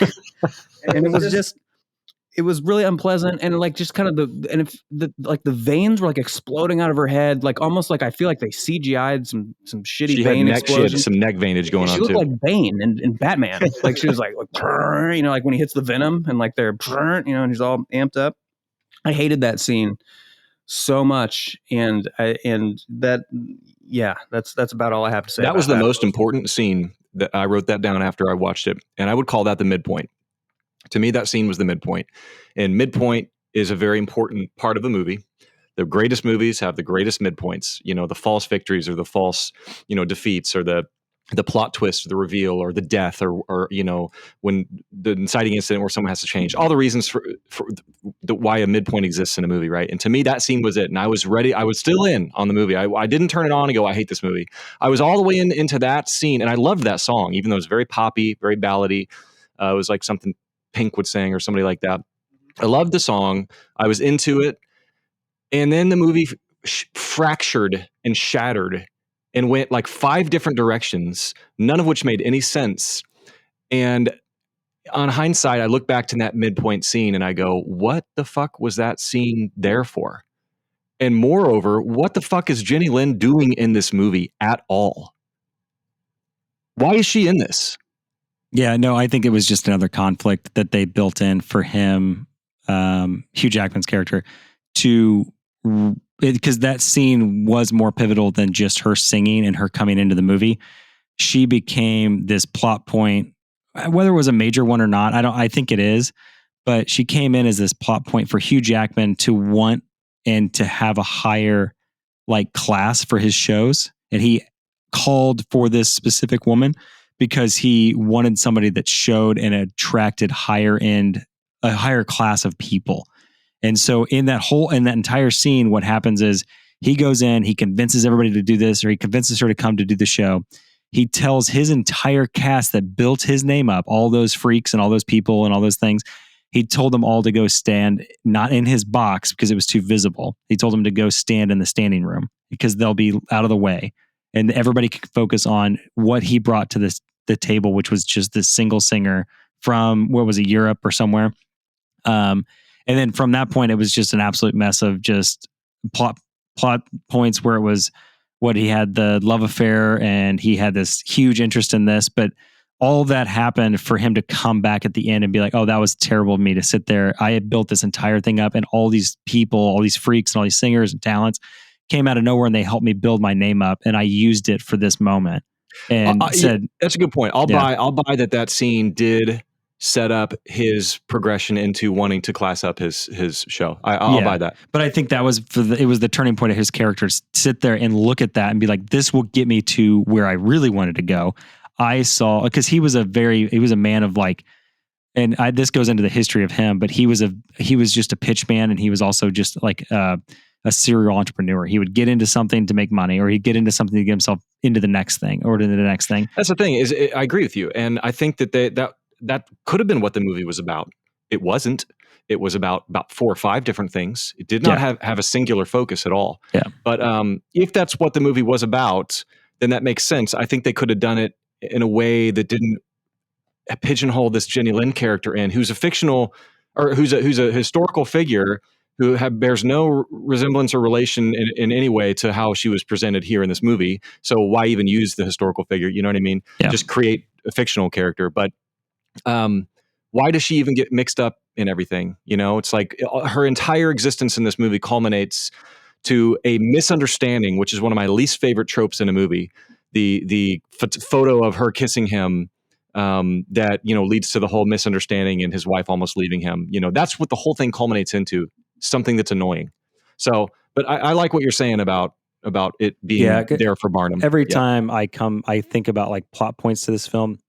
it was really unpleasant. And like, just kind of the veins were like exploding out of her head. Like almost like, I feel like they CGI'd some shitty vein explosions. She had some neck veinage going on too. She looked like Bane in Batman. Like she was like when he hits the venom and like they're, and he's all amped up. I hated that scene so much. And that's about all I have to say. That was the most important scene. That I wrote that down after I watched it, and I would call that the midpoint. To me, that scene was the midpoint. And midpoint is a very important part of the movie. The greatest movies have the greatest midpoints. The false victories or the false, defeats, or the plot twist, or the reveal, or the death, or when the inciting incident where someone has to change. All the reasons for why a midpoint exists in a movie, right? And to me, that scene was it. And I was ready. I was still in on the movie. I didn't turn it on and go, I hate this movie. I was all the way into that scene, and I loved that song, even though it was very poppy, very ballady. It was like something Pink would sing or somebody like that. I loved the song. I was into it. And then the movie fractured and shattered and went like 5 different directions, none of which made any sense. And on hindsight, I look back to that midpoint scene and I go, what the fuck was that scene there for? And moreover, what the fuck is Jenny Lin doing in this movie at all? Why is she in this? Yeah, no, I think it was just another conflict that they built in for him, Hugh Jackman's character, because that scene was more pivotal than just her singing and her coming into the movie. She became this plot point, whether it was a major one or not. I think it is, but she came in as this plot point for Hugh Jackman to want and to have a higher like class for his shows. And he called for this specific woman because he wanted somebody that showed and attracted a higher class of people. And so in that entire scene, what happens is he goes in, he convinces everybody to do this, or he convinces her to come to do the show. He tells his entire cast that built his name up, all those freaks and all those people and all those things. He told them all to go stand, not in his box because it was too visible. He told them to go stand in the standing room because they'll be out of the way. And everybody can focus on what he brought to the table, which was just this single singer from, what was it, Europe or somewhere. And then from that point, it was just an absolute mess of just plot points where it was what he had the love affair and he had this huge interest in this, but all that happened for him to come back at the end and be like, oh, that was terrible of me to sit there. I had built this entire thing up and all these people, all these freaks and all these singers and talents came out of nowhere and they helped me build my name up. And I used it for this moment and said, yeah, that's a good point. I'll buy that scene did set up his progression into wanting to class up his show. I'll buy that. But I think that was it was the turning point of his character to sit there and look at that and be like, this will get me to where I really wanted to go. I saw, because he was a man of like, and this goes into the history of him, but he was just a pitch man, and he was also just like a serial entrepreneur. He would get into something to make money, or he'd get into something to get himself into the next thing or to the next thing. That's the thing I agree with you. And I think that could have been what the movie was about. It wasn't. It was about 4 or 5 different things. It did not have a singular focus at all. Yeah. But if that's what the movie was about, then that makes sense. I think they could have done it in a way that didn't pigeonhole this Jenny Lin character in, who's a fictional, or who's a historical figure who bears no resemblance or relation in any way to how she was presented here in this movie. So why even use the historical figure? You know what I mean? Yeah. Just create a fictional character. But why does she even get mixed up in everything? You know, it's like her entire existence in this movie culminates to a misunderstanding, which is one of my least favorite tropes in a movie. The photo of her kissing him that, you know, leads to the whole misunderstanding and his wife almost leaving him. You know, that's what the whole thing culminates into, something that's annoying. So, but I like what you're saying about it being there for Barnum. Every time I think about like plot points to this film,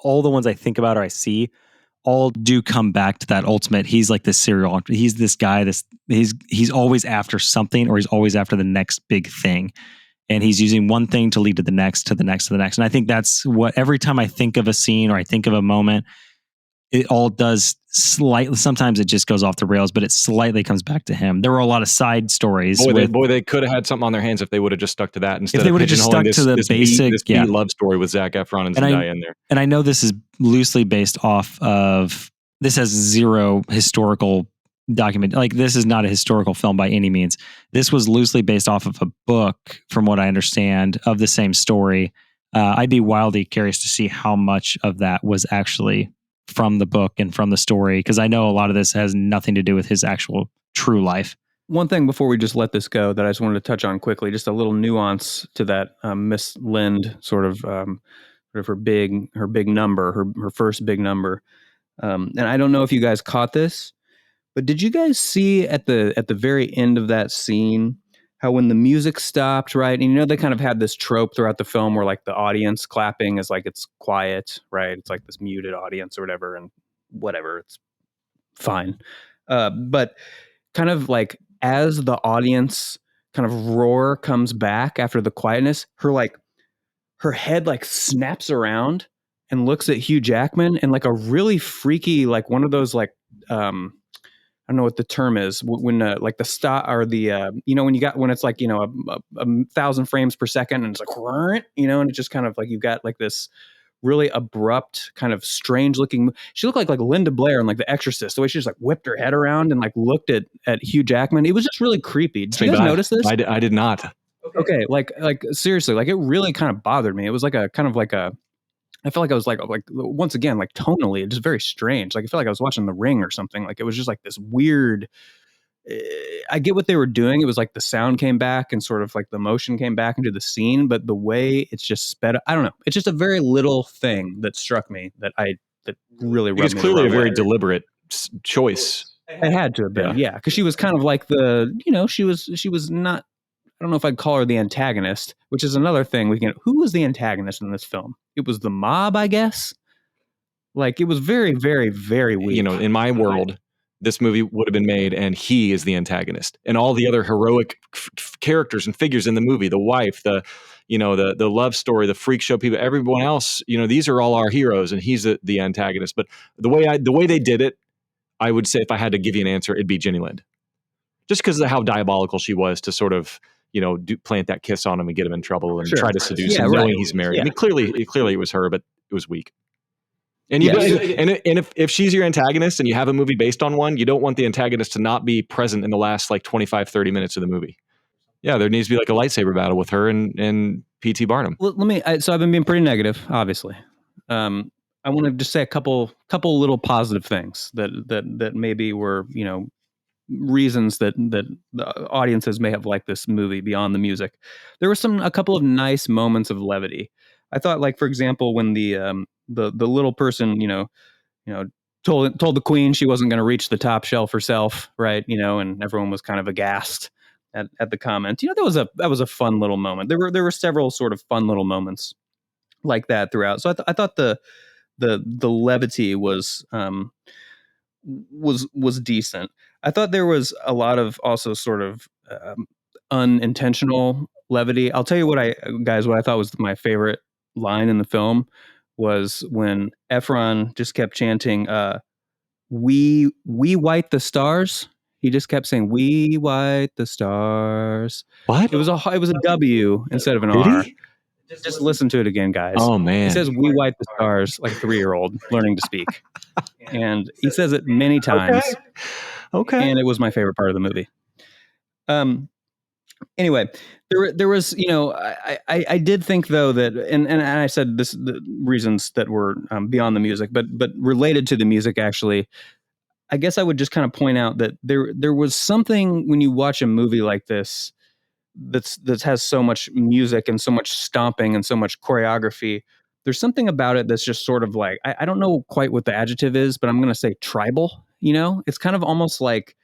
all the ones I think about or I see all do come back to that ultimate. He's like this serial. He's this guy. He's always after something, or he's always after the next big thing. And he's using one thing to lead to the next, to the next, to the next. And I think that's what, every time I think of a scene or I think of a moment, it all does slightly. Sometimes it just goes off the rails, but it slightly comes back to him. There were a lot of side stories. They could have had something on their hands if they would have just stuck to that instead. If they would have just stuck to the basic love story with Zac Efron and Zendaya in there. And I know this is loosely based off of. This has zero historical document. Like, this is not a historical film by any means. This was loosely based off of a book, from what I understand, of the same story. I'd be wildly curious to see how much of that was actually from the book and from the story, because I know a lot of this has nothing to do with his actual true life. One thing before we just let this go that I just wanted to touch on quickly, just a little nuance to that Miss Lind sort of her big number, her first big number. And I don't know if you guys caught this, but did you guys see at the very end of that scene how when the music stopped, right? And you know, they kind of had this trope throughout the film where like the audience clapping is like, it's quiet, right? It's like this muted audience or whatever, and whatever, it's fine. But kind of like as the audience kind of roar comes back after the quietness, her head like snaps around and looks at Hugh Jackman, and like a really freaky, like one of those like, I don't know what the term is, when like the stop or the you know, when it's like, you know, a 1,000 frames per second and it's like, you know, and it's just kind of like you've got like this really abrupt, kind of strange looking. She looked like Linda Blair in like The Exorcist. The way she just like whipped her head around and like looked at Hugh Jackman. It was just really creepy. Did you guys notice this? I did not. Okay, like seriously, like it really kind of bothered me. It was like a kind of like a. I felt like I was like once again like tonally, just very strange. Like I felt like I was watching The Ring or something. Like it was just like this weird. I get what they were doing. It was like the sound came back and sort of like the motion came back into the scene, but the way it's just sped up, I don't know. It's just a very little thing that struck me that really rubbed me. It's clearly a very deliberate choice. It had to have been, yeah, because she was kind of like she was not. I don't know if I'd call her the antagonist, which is another thing. Who was the antagonist in this film? It was the mob, I guess. Like it was very, very, very weak. In my world, this movie would have been made and he is the antagonist, and all the other heroic characters and figures in the movie, the wife, the love story, the freak show people, everyone else, these are all our heroes and he's the antagonist. But the way they did it, I would say if I had to give you an answer, it'd be Jenny Lind, just because of how diabolical she was to sort of, plant that kiss on him and get him in trouble and try to seduce him, knowing he's married. Yeah. I mean, clearly it was her, but it was weak. And if she's your antagonist and you have a movie based on one, you don't want the antagonist to not be present in the last like 25, 30 minutes of the movie. Yeah, there needs to be like a lightsaber battle with her and P.T. Barnum. Well, so I've been being pretty negative, obviously. I want to just say a couple little positive things that maybe were, reasons that the audiences may have liked this movie beyond the music. There were a couple of nice moments of levity. I thought, like, for example, when the little person, told the queen she wasn't going to reach the top shelf herself, right? And everyone was kind of aghast at the comment. That was a fun little moment. There were several sort of fun little moments like that throughout. So I thought the levity was decent. I thought there was a lot of also sort of unintentional levity. I'll tell you what I thought was my favorite line in the film was when Efron just kept chanting, we white the stars. He just kept saying, "We white the stars." What? It was a W instead of an R. Just listen to it again, guys. Oh man! He says, "We white the stars," like a 3-year-old learning to speak, and he says it many times. Okay. And it was my favorite part of the movie. Anyway, there was, I did think though that, and I said this, the reasons that were beyond the music, but related to the music actually. I guess I would just kind of point out that there was something when you watch a movie like this that has so much music and so much stomping and so much choreography. There's something about it that's just sort of like, I don't know quite what the adjective is, but I'm going to say tribal. It's kind of almost like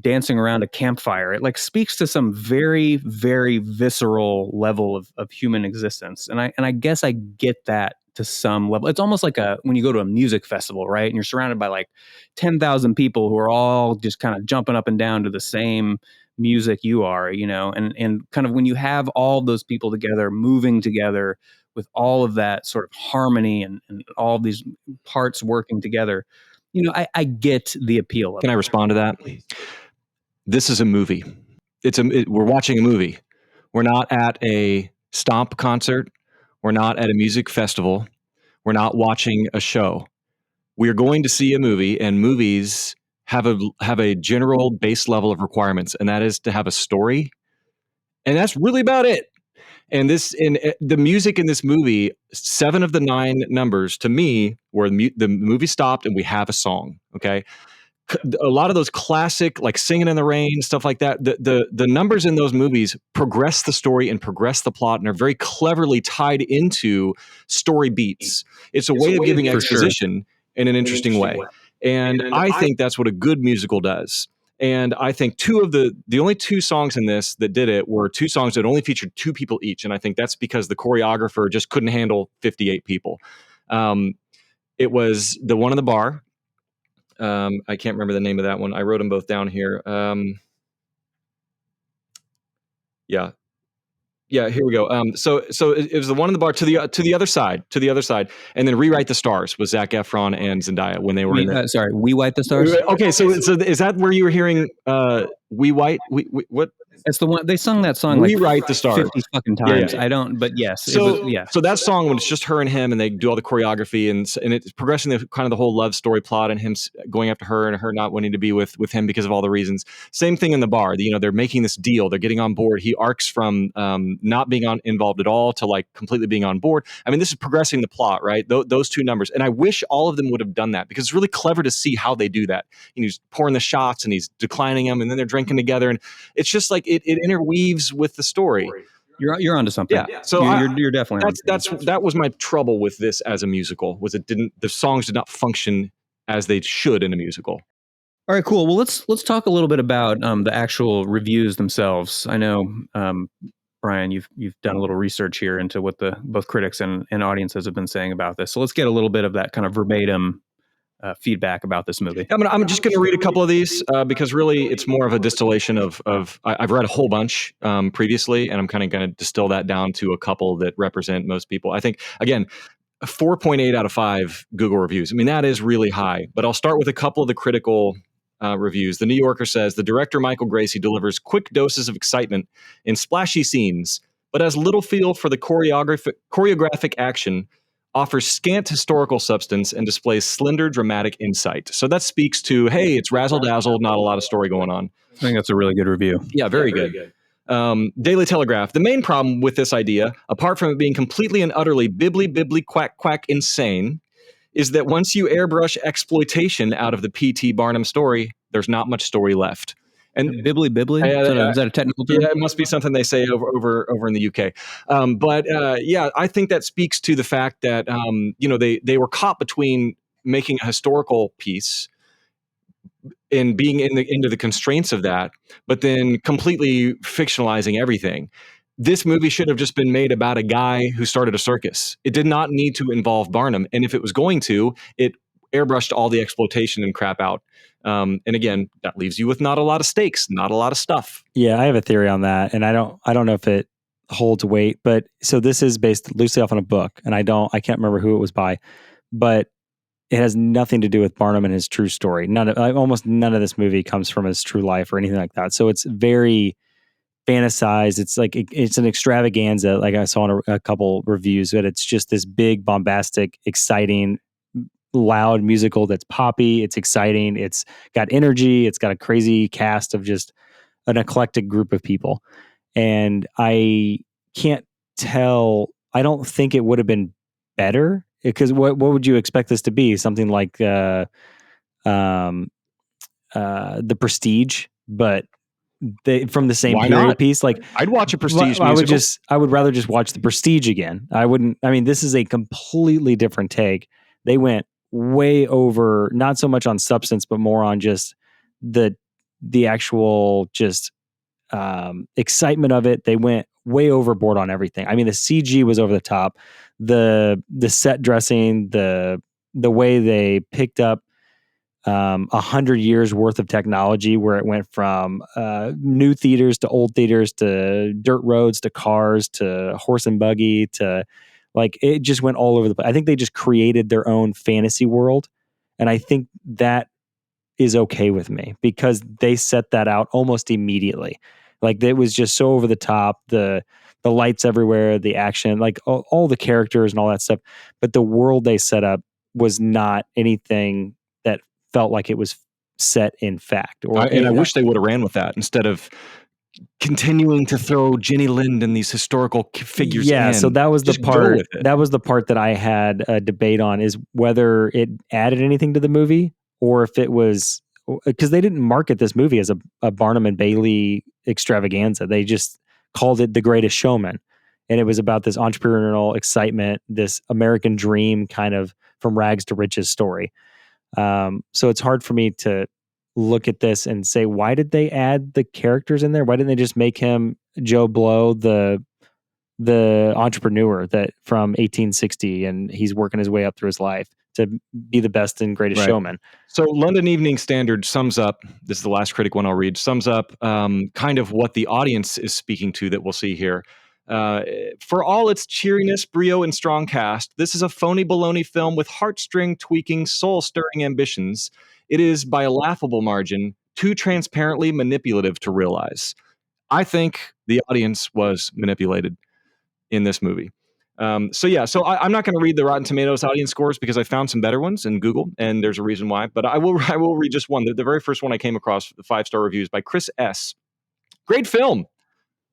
dancing around a campfire. It like speaks to some very, very visceral level of human existence. And I guess I get that to some level. It's almost like when you go to a music festival, right? And you're surrounded by like 10,000 people who are all just kind of jumping up and down to the same music you are, and kind of when you have all those people together, moving together with all of that sort of harmony and all of these parts working together, I get the appeal of it. Can I respond to that? This is a movie. We're watching a movie. We're not at a stomp concert. We're not at a music festival. We're not watching a show. We are going to see a movie, and movies have a general base level of requirements, and that is to have a story. And that's really about it. And the music in this movie, 7 of the 9 numbers to me where the movie stopped and we have a song. Okay. A lot of those classic, like Singing in the Rain, stuff like that. The numbers in those movies progress the story and progress the plot and are very cleverly tied into story beats. It's a way of giving exposition in an interesting way. And I think that's what a good musical does. And I think the only 2 songs in this that did it were 2 songs that only featured 2 people each. And I think that's because the choreographer just couldn't handle 58 people. It was the one in the bar. I can't remember the name of that one. I wrote them both down here. Yeah, here we go. So it was the one in the bar to the other side, and then Rewrite the Stars was Zac Efron and Zendaya when they were in it. Sorry, We White the Stars? Okay, so is that where you were hearing what? It's the one they sung that song We like Write the Stars. 50 fucking Yeah, times. yeah. I don't, but yes, So yeah. so that song, when it's just her and him, and they do all the choreography, and it's progressing the kind of the whole love story plot, and him going after her, and her not wanting to be with him because of all the reasons. Same thing in the bar. They're making this deal. They're getting on board. He arcs from not being involved at all to like completely being on board. I mean, this is progressing the plot, right? Those two numbers, and I wish all of them would have done that, because it's really clever to see how they do that. He's pouring the shots, and he's declining them, and then they're drinking together, and it's just like it interweaves with the story. You're onto something. Yeah, so you're definitely that was my trouble with this as a musical, was the songs did not function as they should in a musical. All right, cool. Well, let's talk a little bit about the actual reviews themselves. I know, Brian, you've done a little research here into what both critics and audiences have been saying about this. So let's get a little bit of that kind of verbatim feedback about this movie. I'm just going to read a couple of these because really it's more of a distillation of I've read a whole bunch previously, and I'm kind of going to distill that down to a couple that represent most people. I think, again, 4.8 out of 5 Google reviews. I mean, that is really high, but I'll start with a couple of the critical reviews. The New Yorker says, the director Michael Gracie delivers quick doses of excitement in splashy scenes, but has little feel for the choreographic action, offers scant historical substance, and displays slender dramatic insight. So that speaks to, hey, it's razzle-dazzle, not a lot of story going on. I think that's a really good review. Yeah, very good. Daily Telegraph. The main problem with this idea, apart from it being completely and utterly bibbly quack quack insane, is that once you airbrush exploitation out of the P.T. Barnum story, there's not much story left. And bibbly? Is that a technical term? Yeah, it must be something they say over in the UK. But I think that speaks to the fact that they were caught between making a historical piece and being into the constraints of that, but then completely fictionalizing everything. This movie should have just been made about a guy who started a circus. It did not need to involve Barnum, and if it was going to, it airbrushed all the exploitation and crap out. And again, that leaves you with not a lot of stakes, not a lot of stuff. Yeah, I have a theory on that, and I don't know if it holds weight, but so this is based loosely off on a book, and I can't remember who it was by, but it has nothing to do with Barnum and his true story. Almost none of this movie comes from his true life or anything like that. So it's very fantasized. It's like it's an extravaganza, like I saw in a couple reviews, that it's just this big, bombastic, exciting, loud musical that's poppy. It's exciting. It's got energy. It's got a crazy cast of just an eclectic group of people. And I can't tell. I don't think it would have been better, because what would you expect this to be? Something like The Prestige, but from the same Why period not? piece. Like, I'd watch a Prestige musical. I would rather just watch The Prestige again. I wouldn't. I mean, this is a completely different take. They went way over, not so much on substance, but more on just the actual just excitement of it. They went way overboard on everything. I mean, the CG was over the top. The set dressing, the way they picked up 100 years worth of technology, where it went from new theaters to old theaters to dirt roads to cars to horse and buggy to, like, it just went all over the place. I think they just created their own fantasy world, and I think that is okay with me, because they set that out almost immediately. Like, it was just so over the top, the lights everywhere, the action, like all the characters and all that stuff. But the world they set up was not anything that felt like it was set in fact. I wish they would have ran with that instead of continuing to throw Jenny Lind and these historical figures in. Yeah, so that was the part. That was the part that I had a debate on, is whether it added anything to the movie, or if it was, because they didn't market this movie as a Barnum and Bailey extravaganza. They just called it The Greatest Showman, and it was about this entrepreneurial excitement, this American dream kind of from rags to riches story. So it's hard for me to look at this and say, why did they add the characters in there? Why didn't they just make him Joe Blow, the entrepreneur that from 1860, and he's working his way up through his life to be the best and greatest showman? So London Evening Standard sums up, this is the last critic one I'll read, sums up kind of what the audience is speaking to that we'll see here. For all its cheeriness, brio, and strong cast, this is a phony baloney film with heartstring tweaking, soul-stirring ambitions. It is, by a laughable margin, too transparently manipulative to realize. I think the audience was manipulated in this movie. So I'm not going to read the Rotten Tomatoes audience scores because I found some better ones in Google, and there's a reason why. But I will read just one. The very first one I came across, the 5-star reviews by Chris S. Great film.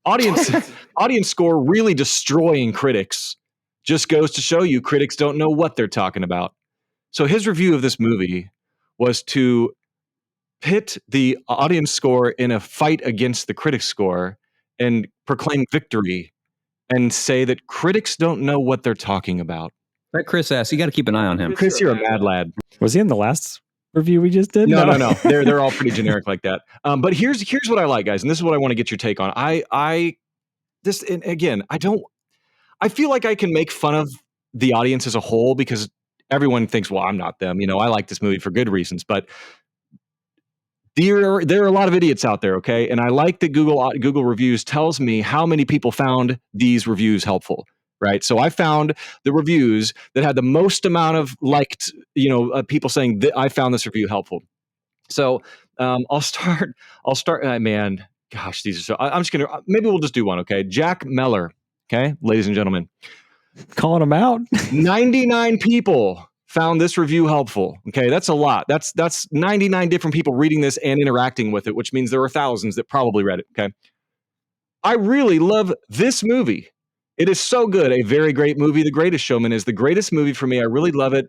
Audience score really destroying critics. Just goes to show you critics don't know what they're talking about. So his review of this movie was to pit the audience score in a fight against the critic score and proclaim victory and say that critics don't know what they're talking about. That Chris S., you got to keep an eye on him. Chris, you're a mad lad. Was he in the last review we just did? No. They're all pretty generic like that. But here's what I like, guys, and this is what I want to get your take on. I feel like I can make fun of the audience as a whole because everyone thinks, well, I'm not them. I like this movie for good reasons, but there are a lot of idiots out there, okay? And I like that Google reviews tells me how many people found these reviews helpful, right? So I found the reviews that had the most amount of liked, people saying that I found this review helpful. So I'll start. Man, gosh, these are so. I'm just gonna. Maybe we'll just do one, okay? Jack Meller, okay, ladies and gentlemen, calling them out. 99 people found this review helpful. Okay, that's a lot. That's 99 different people reading this and interacting with it, which means there are thousands that probably read it. Okay, I really love this movie. It is so good. A very great movie. The Greatest Showman is the greatest movie for me. I really love it.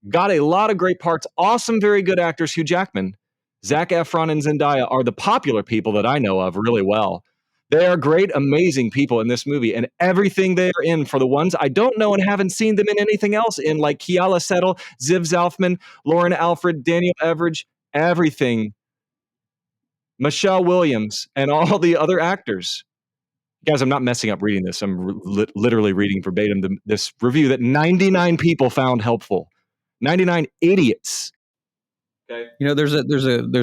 Got a lot of great parts. Awesome, very good actors. Hugh Jackman, Zac Efron, and Zendaya are the popular people that I know of really well. They are great, amazing people in this movie, and everything they are in for the ones I don't know and haven't seen them in anything else in, like Keala Settle, Ziv Zalfman, Lauren Alfred, Daniel Everidge, everything. Michelle Williams, and all the other actors. Guys, I'm not messing up reading this. I'm literally reading verbatim this review that 99 people found helpful. 99 idiots. Okay. There's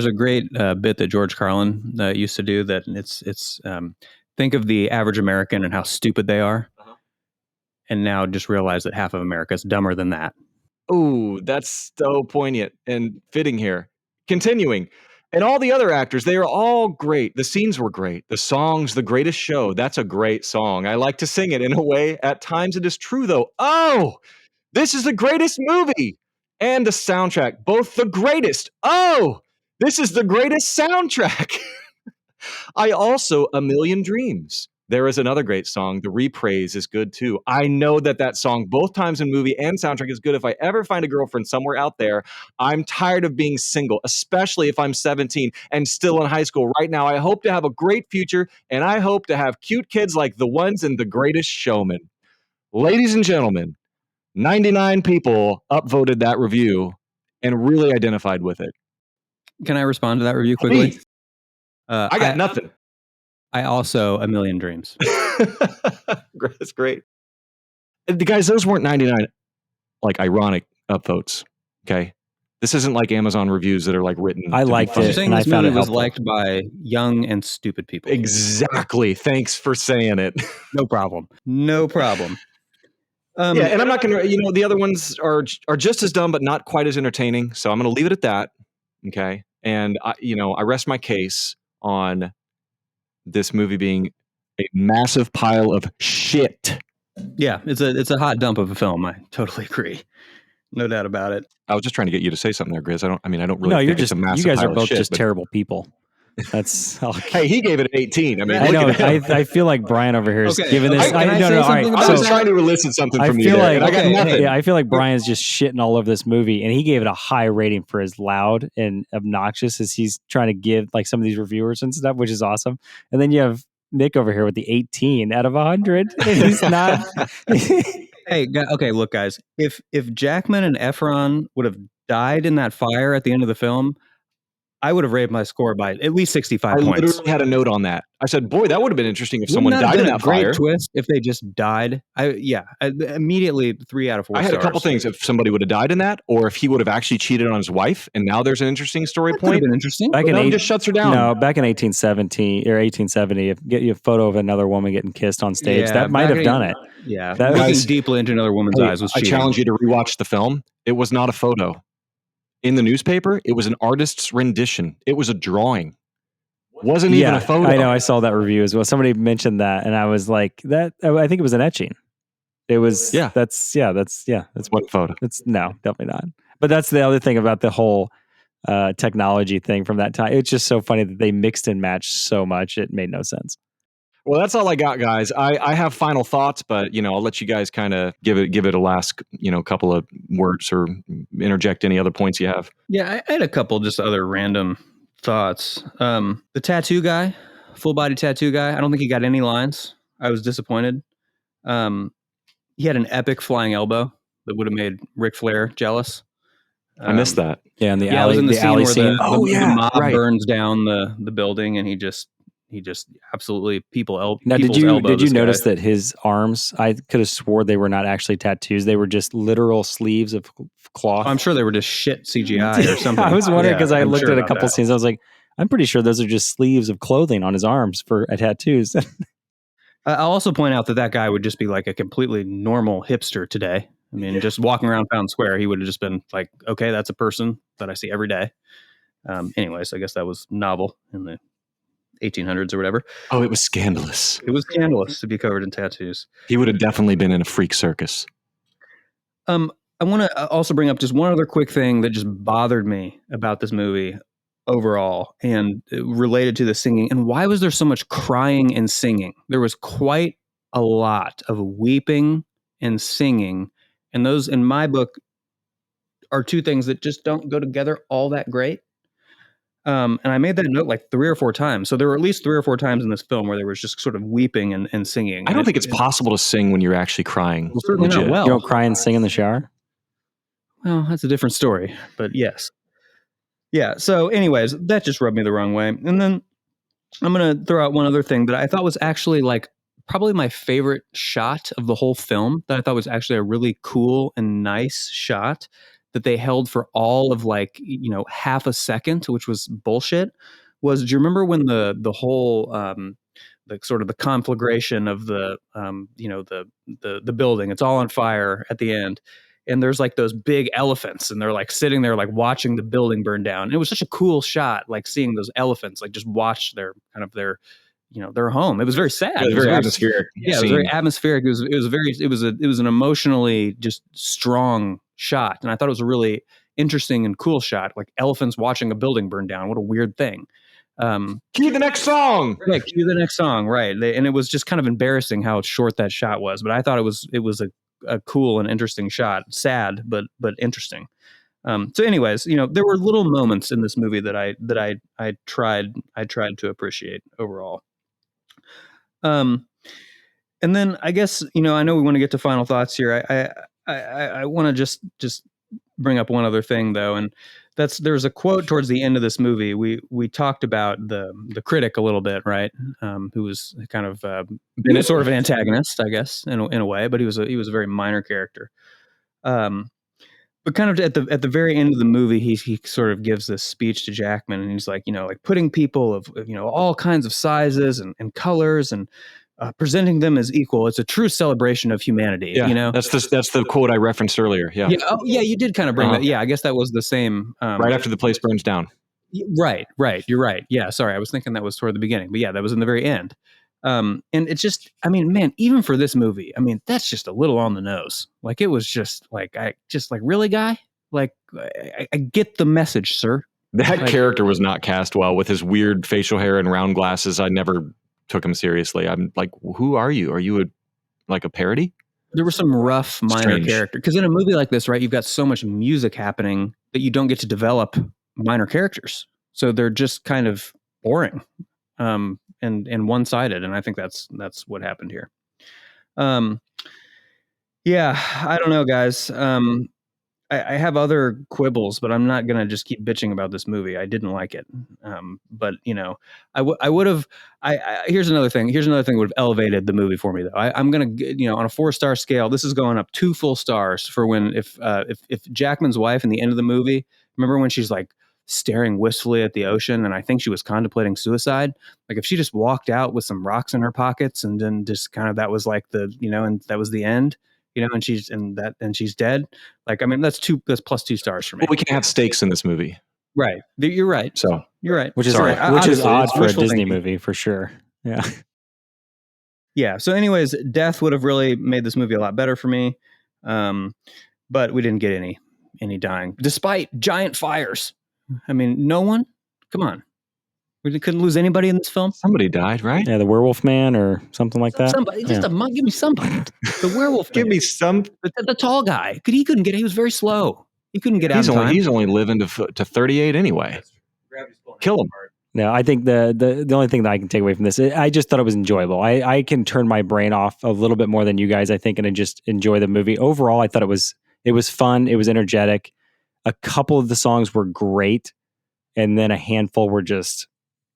a great bit that George Carlin used to do that it's think of the average American and how stupid they are, and now just realize that half of America is dumber than that. Oh, that's so poignant and fitting here. Continuing, and all the other actors, they are all great. The scenes were great. The songs, The Greatest Show, that's a great song. I like to sing it in a way. At times it is true, though. Oh, this is the greatest movie. And the soundtrack, both the greatest. Oh, this is the greatest soundtrack. I also, A Million Dreams. There is another great song. The Repraise is good too. I know that song, both times in movie and soundtrack, is good. If I ever find a girlfriend somewhere out there, I'm tired of being single, especially if I'm 17 and still in high school right now. I hope to have a great future, and I hope to have cute kids like the ones in The Greatest Showman. Ladies and gentlemen, 99 people upvoted that review and really identified with it. Can I respond to that review quickly? I got nothing. I also A Million Dreams. That's great. Guys, those weren't 99 like ironic upvotes. Okay. This isn't like Amazon reviews that are like written. I liked it. And I found it was liked by young and stupid people. Exactly. Thanks for saying it. No problem. Yeah, and I'm not going to, the other ones are just as dumb, but not quite as entertaining. So I'm going to leave it at that. Okay. And I rest my case on this movie being a massive pile of shit. Yeah, it's a hot dump of a film. I totally agree. No doubt about it. I was just trying to get you to say something there, Grizz. I don't really No, think it's a massive you guys pile are both of shit, just terrible people. That's hey, he gave it an 18. I mean, I know. I feel like Brian over here is giving this. I was trying to elicit something from you. Like, I got nothing. Yeah, I feel like Brian's just shitting all over this movie, and he gave it a high rating for as loud and obnoxious as he's trying to give like some of these reviewers and stuff, which is awesome. And then you have Nick over here with the 18 out of 100. And he's not. Okay, look, guys. If Jackman and Efron would have died in that fire at the end of the film, I would have rated my score by at least 65 points. I literally had a note on that. I said, boy, that would have been interesting if someone died in that fire. Great twist if they just died. Immediately 3 out of 4 I had stars. A couple things. If somebody would have died in that, or if he would have actually cheated on his wife, and now there's an interesting story point. Could have been interesting. He just shuts her down. No, back in 1870, if get you a photo of another woman getting kissed on stage, that might have done it. Yeah, looking deeply into another woman's eyes was cheating. I challenge you to rewatch the film. It was not a photo. in the newspaper, it was an artist's rendition. It was a drawing. Wasn't even a photo. I know. I saw that review as well. Somebody mentioned that, and I was like, "That." I think it was an etching. It was. Yeah. That's what photo. It's no, definitely not. But that's the other thing about the whole technology thing from that time. It's just so funny that they mixed and matched so much. It made no sense. Well, that's all I got, guys. I have final thoughts, but I'll let you guys kind of give it a last couple of words or interject any other points you have. Yeah, I had a couple just other random thoughts. The tattoo guy, full body tattoo guy. I don't think he got any lines. I was disappointed. He had an epic flying elbow that would have made Ric Flair jealous. I missed that. Yeah, and the I was alley, in the scene where scene. the mob burns down the building, and he just absolutely Now, did you notice that his arms? I could have swore they were not actually tattoos; they were just literal sleeves of cloth. I'm sure they were just shit CGI or something. I was wondering because I looked at a couple scenes. I was like, I'm pretty sure those are just sleeves of clothing on his arms for tattoos. I'll also point out that guy would just be like a completely normal hipster today. I mean, just walking around Town Square, he would have just been like, okay, that's a person that I see every day. Anyways, I guess that was novel in the 1800s or whatever. Oh, it was scandalous. It was scandalous to be covered in tattoos. He would have definitely been in a freak circus. I want to also bring up just one other quick thing that just bothered me about this movie overall and related to the singing. And why was there so much crying and singing? There was quite a lot of weeping and singing. And those, in my book, are two things that just don't go together all that great. And I made that note like 3 or 4 times. So there were at least 3 or 4 times in this film where there was just sort of weeping and singing. I don't think it's possible to sing when you're actually crying. Well, certainly not well. You don't cry and sing in the shower? Well, that's a different story, but yes. Yeah, so anyways, that just rubbed me the wrong way. And then I'm going to throw out one other thing that I thought was actually like probably my favorite shot of the whole film, that I thought was actually a really cool and nice shot that they held for all of like, half a second, which was bullshit. Do you remember when the whole the sort of the conflagration of the building, it's all on fire at the end, and there's like those big elephants, and they're like sitting there like watching the building burn down. And it was such a cool shot, like seeing those elephants like just watch their home. It was very sad. It was very atmospheric. Yeah, it was very atmospheric. It was an emotionally just strong shot, and I thought it was a really interesting and cool shot, like elephants watching a building burn down. What a weird thing. Cue the next song. Right, cue the next song. Right, and it was just kind of embarrassing how short that shot was, but I thought it was a cool and interesting shot. Sad, but interesting. So, anyways, there were little moments in this movie that I tried to appreciate overall. And then I guess I know we want to get to final thoughts here. I want to just bring up one other thing though, and there's a quote towards the end of this movie. We talked about the critic a little bit, right? Who was kind of sort of an antagonist, I guess, in a way, but he was a very minor character. But kind of at the very end of the movie, he sort of gives this speech to Jackman, and he's like, like putting people of all kinds of sizes and colors and presenting them as equal. It's a true celebration of humanity. Yeah, that's the quote I referenced earlier. Yeah. Yeah. Oh, yeah. You did kind of bring that. Yeah. I guess that was the same. Right after the place burns down. Right. You're right. Yeah. Sorry. I was thinking that was toward the beginning, but yeah, that was in the very end. And it's just, I mean, man, even for this movie, I mean, that's just a little on the nose. Like, it was just like, really, guy? Like, I get the message, sir. That character was not cast well with his weird facial hair and round glasses. I never took him seriously. I'm like, who are you? Are you a parody? There were some rough minor character, because in a movie like this, right, you've got so much music happening that you don't get to develop minor characters. So they're just kind of boring. And one-sided, and I think that's what happened here. Yeah, I don't know, guys. I have other quibbles, but I'm not gonna just keep bitching about this movie. I didn't like it, but I would have. Here's another thing. Here's another thing that would have elevated the movie for me, though. I'm gonna, on a 4-star scale, this is going up 2 full stars for when if Jackman's wife in the end of the movie. Remember when she's like staring wistfully at the ocean, and I think she was contemplating suicide. Like, if she just walked out with some rocks in her pockets, and then just kind of that was like and that was the end. and she's dead. Like, I mean, that's plus 2 stars for me. Well, we can't have stakes in this movie. Right. You're right. So you're right. Which is Sorry. odd for a wishful Disney thinking. movie for sure. Yeah. Yeah. So, anyways, death would have really made this movie a lot better for me, but we didn't get any dying, despite giant fires. I mean, no one. Come on, we couldn't lose anybody in this film. Somebody died, right? Yeah, the Werewolf Man or something like that. Somebody, just give me somebody. The werewolf. Give man. me some. The tall guy. He couldn't get. He was very slow. He couldn't get out in time. He's only living to 38 anyway. Kill him. No, I think the only thing that I can take away from this, I just thought it was enjoyable. I can turn my brain off a little bit more than you guys, I think, and I just enjoy the movie. Overall, I thought it was fun. It was energetic. A couple of the songs were great, and then a handful were just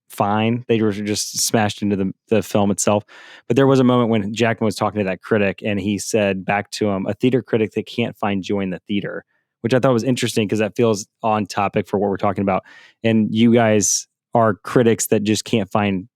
fine. They were just smashed into the film itself. But there was a moment when Jackman was talking to that critic, and he said back to him, a theater critic that can't find joy in the theater, which I thought was interesting because that feels on topic for what we're talking about. And you guys are critics that just can't find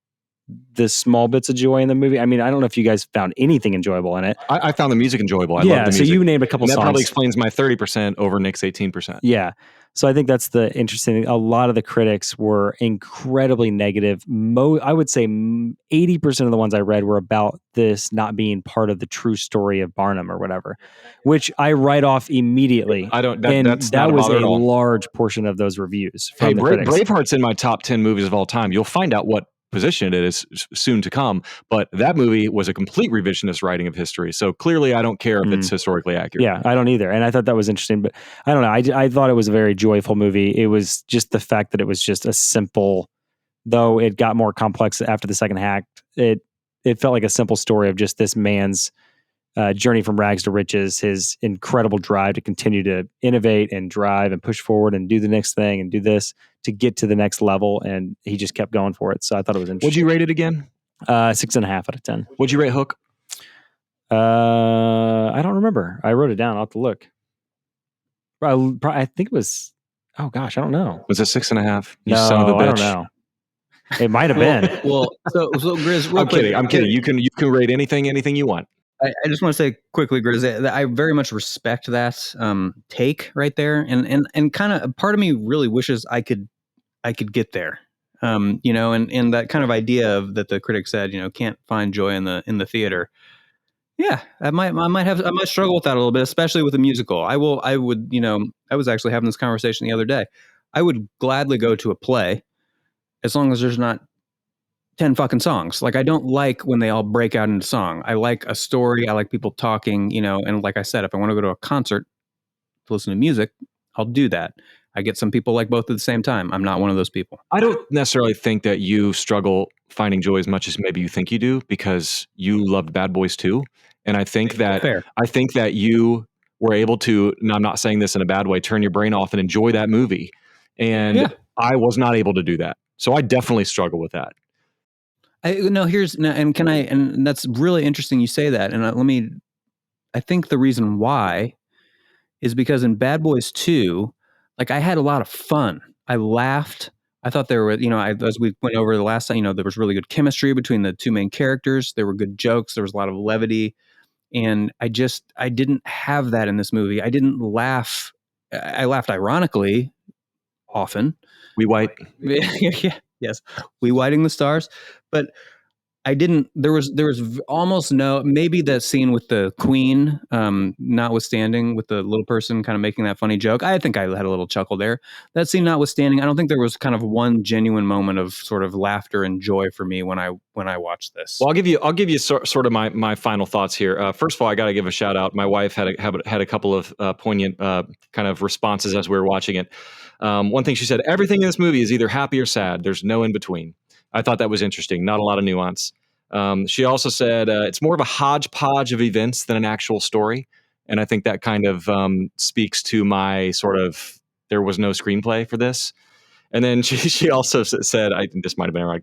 the small bits of joy in the movie. I mean, I don't know if you guys found anything enjoyable in it. I found the music enjoyable. I love the music. So you named a couple songs. That probably explains my 30% over Nick's 18%. Yeah. So I think that's the interesting thing. A lot of the critics were incredibly negative. I would say 80% of the ones I read were about this not being part of the true story of Barnum or whatever, which I write off immediately. I don't. That was a large portion of those reviews. From the critics. Braveheart's in my top 10 movies of all time. You'll find out what position it is soon to come, but that movie was a complete revisionist writing of history. So clearly I don't care if it's historically accurate. Yeah, I don't either. And I thought that was interesting, but I don't know. I thought it was a very joyful movie. It was just the fact that it was just a simple, though it got more complex after the second act. It felt like a simple story of just this man's journey from rags to riches, his incredible drive to continue to innovate and drive and push forward and do the next thing and do this to get to the next level. And he just kept going for it. So I thought it was interesting. What'd you rate it again? 6.5 out of 10. What'd you rate Hook? I don't remember. I wrote it down. I'll have to look. I think it was, oh gosh, I don't know. Was it 6.5? You no, son of a bitch. I don't know. It might have been. Well, so Grizz, I'm kidding. You can rate anything you want. I just want to say quickly, Grizz, that I very much respect that take right there, and kind of part of me really wishes I could get there, and that kind of idea of that the critic said, can't find joy in the theater. Yeah, I might struggle with that a little bit, especially with a musical. I was actually having this conversation the other day. I would gladly go to a play as long as there's not 10 fucking songs. Like, I don't like when they all break out into song. I like a story. I like people talking, and like I said, if I want to go to a concert to listen to music, I'll do that. I get some people like both at the same time. I'm not one of those people. I don't necessarily think that you struggle finding joy as much as maybe you think you do, because you loved Bad Boys too. And I think that you were able to, and I'm not saying this in a bad way, turn your brain off and enjoy that movie. And I was not able to do that. So I definitely struggle with that. And that's really interesting you say that. And I think the reason why is because in Bad Boys 2, like, I had a lot of fun. I laughed. I thought there were, as we went over the last time, there was really good chemistry between the two main characters. There were good jokes. There was a lot of levity. And I didn't have that in this movie. I didn't laugh. I laughed ironically often. We white. Yes. We whiting the stars. But I didn't, there was almost no, maybe that scene with the queen, notwithstanding, with the little person kind of making that funny joke. I think I had a little chuckle there. That scene notwithstanding, I don't think there was kind of one genuine moment of sort of laughter and joy for me when I watched this. Well, I'll give you sort of my final thoughts here. First of all, I got to give a shout out. My wife had a couple of poignant kind of responses as we were watching it. One thing she said: everything in this movie is either happy or sad. There's no in between. I thought that was interesting. Not a lot of nuance. She also said it's more of a hodgepodge of events than an actual story. And I think that kind of speaks to my sort of, there was no screenplay for this. And then she also said, I think this might have been right,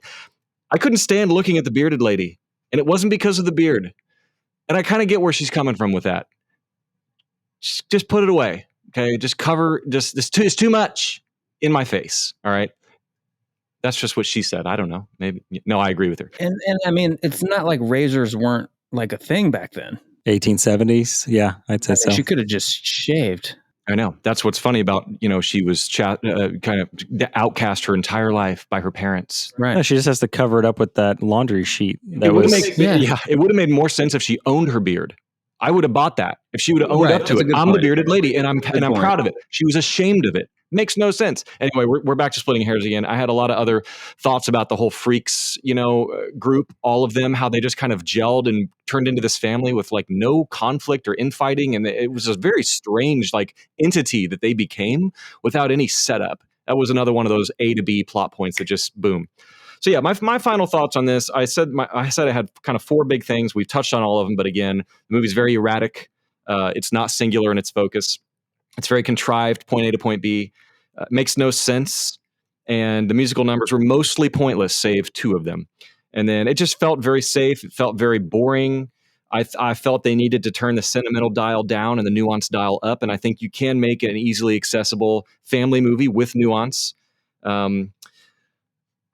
I couldn't stand looking at the bearded lady. And it wasn't because of the beard. And I kind of get where she's coming from with that. Just put it away. Okay. Just cover, it's too much in my face. All right. That's just what she said. I don't know. Maybe. No, I agree with her. And I mean, it's not like razors weren't like a thing back then. 1870s. Yeah, I'd say so. She could have just shaved. I know. That's what's funny about, she was kind of outcast her entire life by her parents. Right. No, she just has to cover it up with that laundry sheet. It would have made more sense if she owned her beard. I would have bought that if she would have owned up to it. I'm the bearded lady, and I'm proud of it. She was ashamed of it. Makes no sense. Anyway, we're back to splitting hairs again. I had a lot of other thoughts about the whole Freaks, group, all of them, how they just kind of gelled and turned into this family with like no conflict or infighting, and it was a very strange like entity that they became without any setup. That was another one of those A to B plot points that just boom. So yeah, my final thoughts on this. I said I had kind of 4 big things. We've touched on all of them, but again, the movie's very erratic. It's not singular in its focus. It's very contrived, point A to point B. Makes no sense, and the musical numbers were mostly pointless, save 2 of them. And then it just felt very safe. It felt very boring. I felt they needed to turn the sentimental dial down and the nuance dial up, and I think you can make an easily accessible family movie with nuance.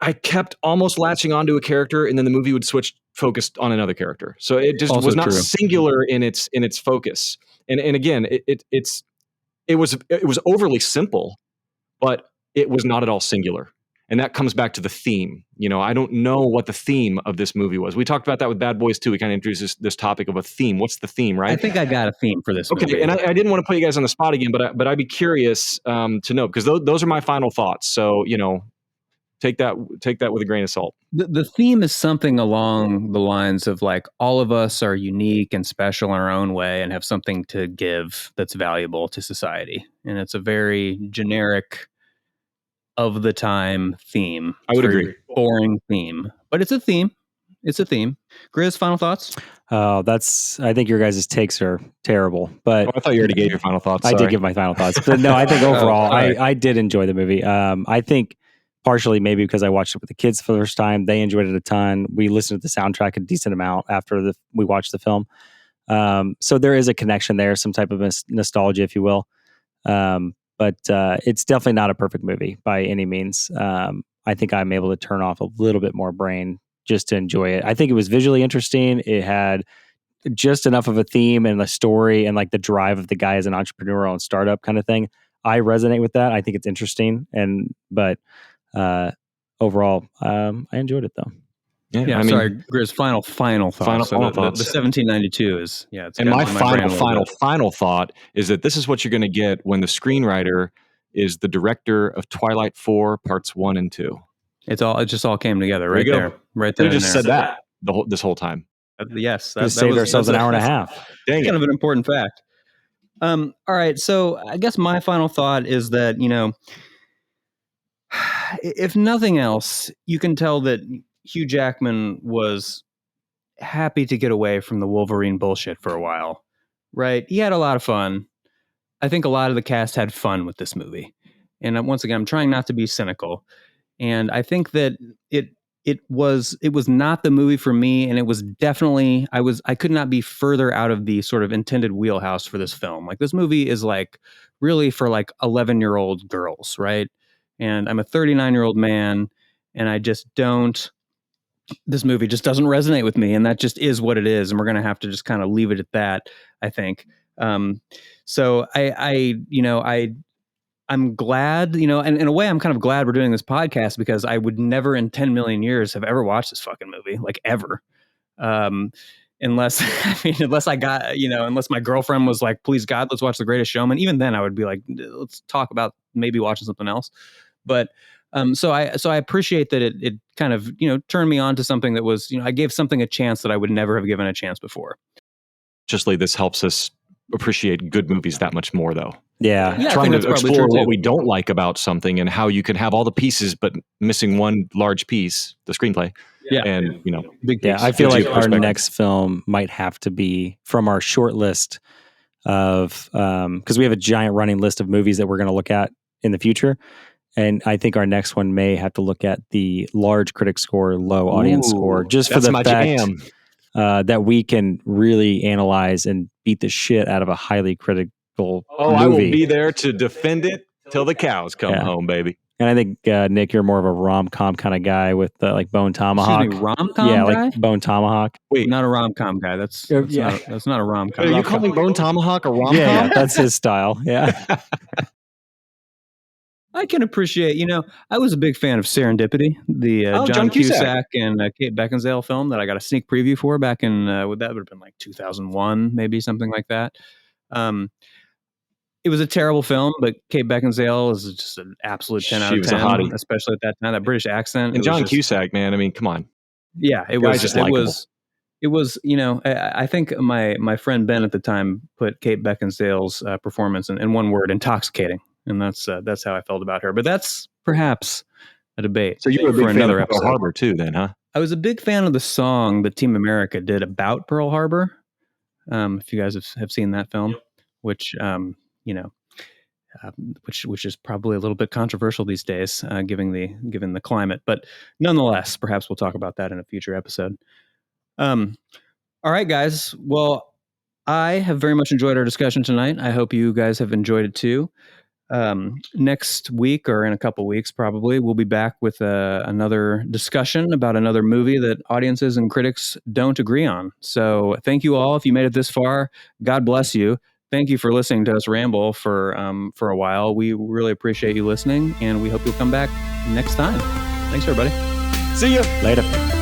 I kept almost latching onto a character, and then the movie would switch focused on another character. So it just Also was not true. singular in its focus. And again, it was overly simple, but it was not at all singular. And that comes back to the theme. I don't know what the theme of this movie was. We talked about that with Bad Boys 2. We kind of introduced this topic of a theme. What's the theme, right? I think I got a theme for this movie. Okay, and I didn't want to put you guys on the spot again, but I'd be curious to know, because those are my final thoughts. So, take that with a grain of salt. The theme is something along the lines of like, all of us are unique and special in our own way and have something to give that's valuable to society. And it's a very generic, of the time theme. I would agree. Boring theme, but it's a theme. It's a theme. Grizz, final thoughts? Oh, I think your guys' takes are terrible, but I thought you already gave your final thoughts. I did give my final thoughts, but no, I think overall, right. I did enjoy the movie. I think partially maybe because I watched it with the kids for the first time. They enjoyed it a ton. We listened to the soundtrack a decent amount after we watched the film. So there is a connection there, some type of nostalgia, if you will. But it's definitely not a perfect movie by any means. I think I'm able to turn off a little bit more brain just to enjoy it. I think it was visually interesting. It had just enough of a theme and a story and like the drive of the guy as an entrepreneur on startup kind of thing. I resonate with that. I think it's interesting. But overall, I enjoyed it though. Yeah, sorry, Grizz, final thoughts. Final thoughts. The 1792 is, it's and my final thought is that this is what you're going to get when the screenwriter is the director of Twilight 4 parts 1 and 2. It just all came together right there. We just said that this whole time. Yes, we saved ourselves an hour and a half. Dang, kind of an important fact. All right, so I guess my final thought is that if nothing else, you can tell that Hugh Jackman was happy to get away from the Wolverine bullshit for a while, right? He had a lot of fun. I think a lot of the cast had fun with this movie. And once again, I'm trying not to be cynical. And I think that it was not the movie for me. And it was definitely, I could not be further out of the sort of intended wheelhouse for this film. Like, this movie is like really for like 11-year-old girls, right? And I'm a 39-year-old man, and I just don't. This movie just doesn't resonate with me, and that just is what it is. And we're going to have to just kind of leave it at that, I think. So I'm glad, and in a way, I'm kind of glad we're doing this podcast, because I would never in 10 million years have ever watched this fucking movie, like ever. Unless I got, unless my girlfriend was like, please God, let's watch The Greatest Showman. Even then I would be like, let's talk about maybe watching something else. But so I appreciate that it kind of, turned me on to something that was, I gave something a chance that I would never have given a chance before. This helps us appreciate good movies that much more, though. Yeah, trying to explore what we don't like about something and how you can have all the pieces but missing one large piece, the screenplay. Yeah, and big piece. I feel like our next film might have to be from our short list of because we have a giant running list of movies that we're going to look at in the future. And I think our next one may have to look at the large critic score, low audience score, just for the fact that we can really analyze and beat the shit out of a highly critical movie. I will be there to defend it till the cows come home, baby. And I think Nick, you're more of a rom-com kind of guy with like Bone Tomahawk. Excuse me, rom-com Yeah, guy? like Bone Tomahawk. Wait, Not a rom-com guy. That's Yeah. not a rom-com. are you calling Bone Tomahawk a rom-com? Yeah, that's his style. Yeah. I can appreciate, I was a big fan of Serendipity, the John Cusack and Kate Beckinsale film that I got a sneak preview for back in, that would have been like 2001, maybe something like that. It was a terrible film, but Kate Beckinsale is just an absolute 10 out of 10. She was a hottie. Especially at that time, that British accent. And John Cusack, man, I mean, come on. Yeah, it was, I think my friend Ben at the time put Kate Beckinsale's performance in one word, intoxicating. And that's how I felt about her. But that's perhaps a debate. So you were a big for fan another of Pearl episode. Harbor too, then, huh? I was a big fan of the song that Team America did about Pearl Harbor. If you guys have seen that film, which which is probably a little bit controversial these days, given the climate. But nonetheless, perhaps we'll talk about that in a future episode. All right, guys. Well, I have very much enjoyed our discussion tonight. I hope you guys have enjoyed it too. Next week, or in a couple weeks probably, we'll be back with another discussion about another movie that audiences and critics don't agree on. So thank you all. If you made it this far, God bless you. Thank you for listening to us ramble for a while. We really appreciate you listening, and we hope you'll come back next time. Thanks, everybody. See you Later.